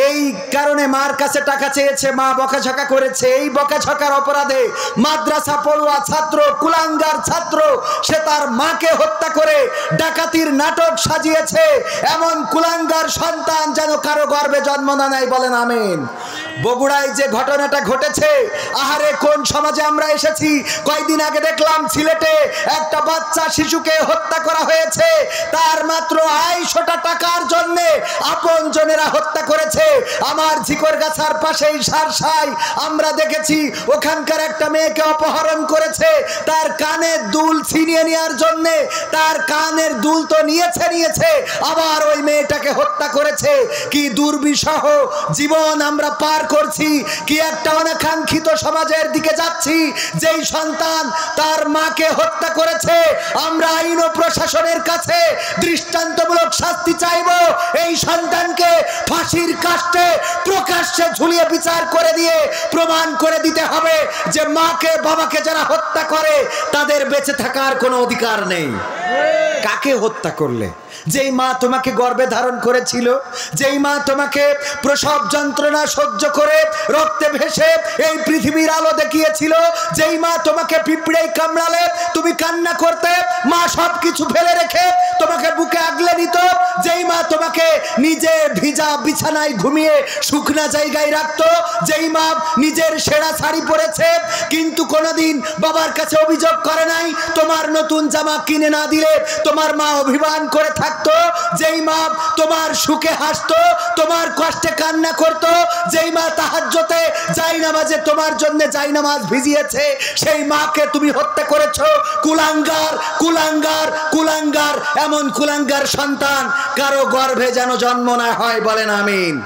এই কারণে মার কাছে টাকা চেয়েছে, মা বকাঝকা করেছে। এই বকাঝকার অপরাধে মাদ্রাসা পড়ুয়া ছাত্র, কুলাঙ্গার ছাত্র, সে তার মাকে হত্যা করে ডাকাতির নাটক সাজিয়েছে। এমন কুলাঙ্গার সন্তান যেন কারো গর্ভে জন্ম না নেয়, বলেন আমিন। বগুড়ায় যে ঘটনাটা ঘটেছে, আহারে কোন সমাজে আমরা এসেছি। কয়েকদিন আগে দেখলাম সিলেটে একটা বাচ্চা শিশুকে হত্যা করা হয়েছে, তার মাত্র 250 টাকার জন্য আপন জনেরা হত্যা করেছে। আমার ঝিকরগাছার পাশেই সারসাই আমরা দেখেছি, ওখানকার একটা মেয়েকে অপহরণ করেছে, তার কানের দুল ছিনিয়ে নেওয়ার জন্য। তার কানের দুল তো নিয়েছে, আবার ওই মেয়েটাকে হত্যা করেছে। কি দুর্বিষহ জীবন আমরা পার করছি, কি একটা অনাকাঙ্ক্ষিত সমাজের দিকে যাচ্ছি। যেই সন্তান তার মাকে হত্যা করেছে, আমরা আইন ও প্রশাসনের কাছে দৃষ্টান্তমূলক শাস্তি চাইব। এই সন্তানকে ফাঁসির কাস্টে প্রকাশ্যে ঝুলিয়ে বিচার করে দিয়ে প্রমাণ করে দিতে হবে যে মাকে বাবাকে যারা হত্যা করে তাদের বেঁচে থাকার কোনো অধিকার নেই। কাকে হত্যা করলে? যেই মা তোমাকে গর্ভে ধারণ করেছিল, যেই মা তোমাকে প্রসব যন্ত্রণা সহ্য করে রক্তে ভেসে এই পৃথিবীর আলো দেখিয়েছিল, যেই মা তোমাকে পিঁপড়ে কামড়ালে তুমি কান্না করতে, মা সব কিছু ফেলে রেখে তোমাকে বুকে আগলে নিত, যেই মা তোমাকে নিজে ভিজা বিছানায় ঘুমিয়ে শুকনা জায়গায় রাখতো, যেই মা নিজের সেরা শাড়ি পরেছে কিন্তু কোনোদিন বাবার কাছে অভিযোগ করে নাই তোমার নতুন জামা কিনে না দিলে তোমার মা অভিমান করে থাকতো, যেই মা তোমার সুখে হাসতো, তোমার কষ্টে কান্না করতো, যেই মা তাহাজ্জুদে জায়নামাজে তোমার জন্য জায়নামাজ ভিজিয়েছে, সেই মাকে তুমি হত্যা করেছো। কুলাঙ্গার, কুলাঙ্গার, কুলাঙ্গার। এমন কুলাঙ্গার সন্তান কারো গর্ভে যেন জন্ম না হয়, বলেন আমিন।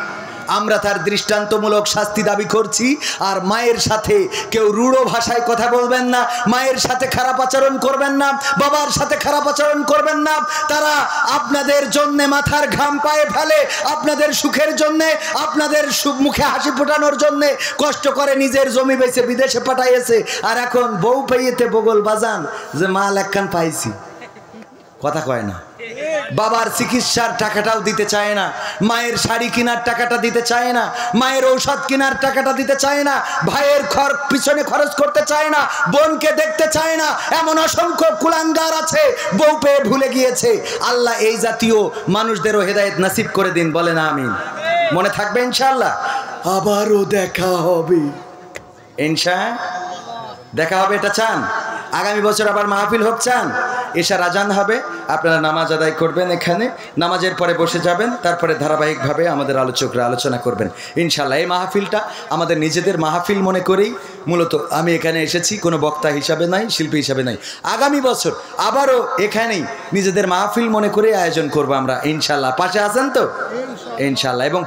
আমরা তার দৃষ্টান্তমূলক শাস্তি দাবি করছি। আর মায়ের সাথে কেউ রূঢ় ভাষায় কথা বলবেন না, মায়ের সাথে খারাপ আচরণ করবেন না, বাবার সাথে খারাপ আচরণ করবেন না। তারা আপনাদের জন্য মাথার ঘাম পায়ে ফেলে, আপনাদের সুখের জন্য, আপনাদের মুখে হাসি ফোটানোর জন্য কষ্ট করে নিজের জমি বেচে বিদেশে পাঠাইয়েছে। আর এখন বউ পেয়েতে বগল বাজান যে মাল একখান পাইছি, কথা কয় না। বাবার চিকিৎসার টাকাটাও দিতে চায় না, মায়ের শাড়ি কেনার টাকাটা দিতে চায় না, মায়ের ঔষধ কেনার টাকাটা দিতে চায় না, ভাইয়ের পিছনে খরচ করতে চায় না, বোনকে দেখতে চায় না। এমন অসংখ্য কুলাঙ্গার আছে, বউ পেয়ে ভুলে গিয়েছে। আল্লাহ এই জাতীয় মানুষদেরও হেদায়েত নসিব করে দিন, বলেন আমিন। মনে থাকবে ইনশাআল্লাহ। আবারও দেখা হবে, দেখা হবে, এটা চান? আগামী বছর আবার মাহফিল হোক চান? এশার আজান হবে, আপনারা নামাজ আদায় করবেন, এখানে নামাজের পরে বসে যাবেন, তারপরে ধারাবাহিকভাবে আমাদের আলোচকরা আলোচনা করবেন ইনশাল্লাহ। এই মাহফিলটা আমাদের নিজেদের মাহফিল মনে করেই মূলত আমি এখানে এসেছি, কোনো বক্তা হিসাবে নাই, শিল্পী হিসাবে নাই। আগামী বছর আবারও এখানেই নিজেদের মাহফিল মনে করে আয়োজন করবো আমরা ইনশাল্লাহ। পাশে আছেন তো? ইনশাআল্লাহ। এবং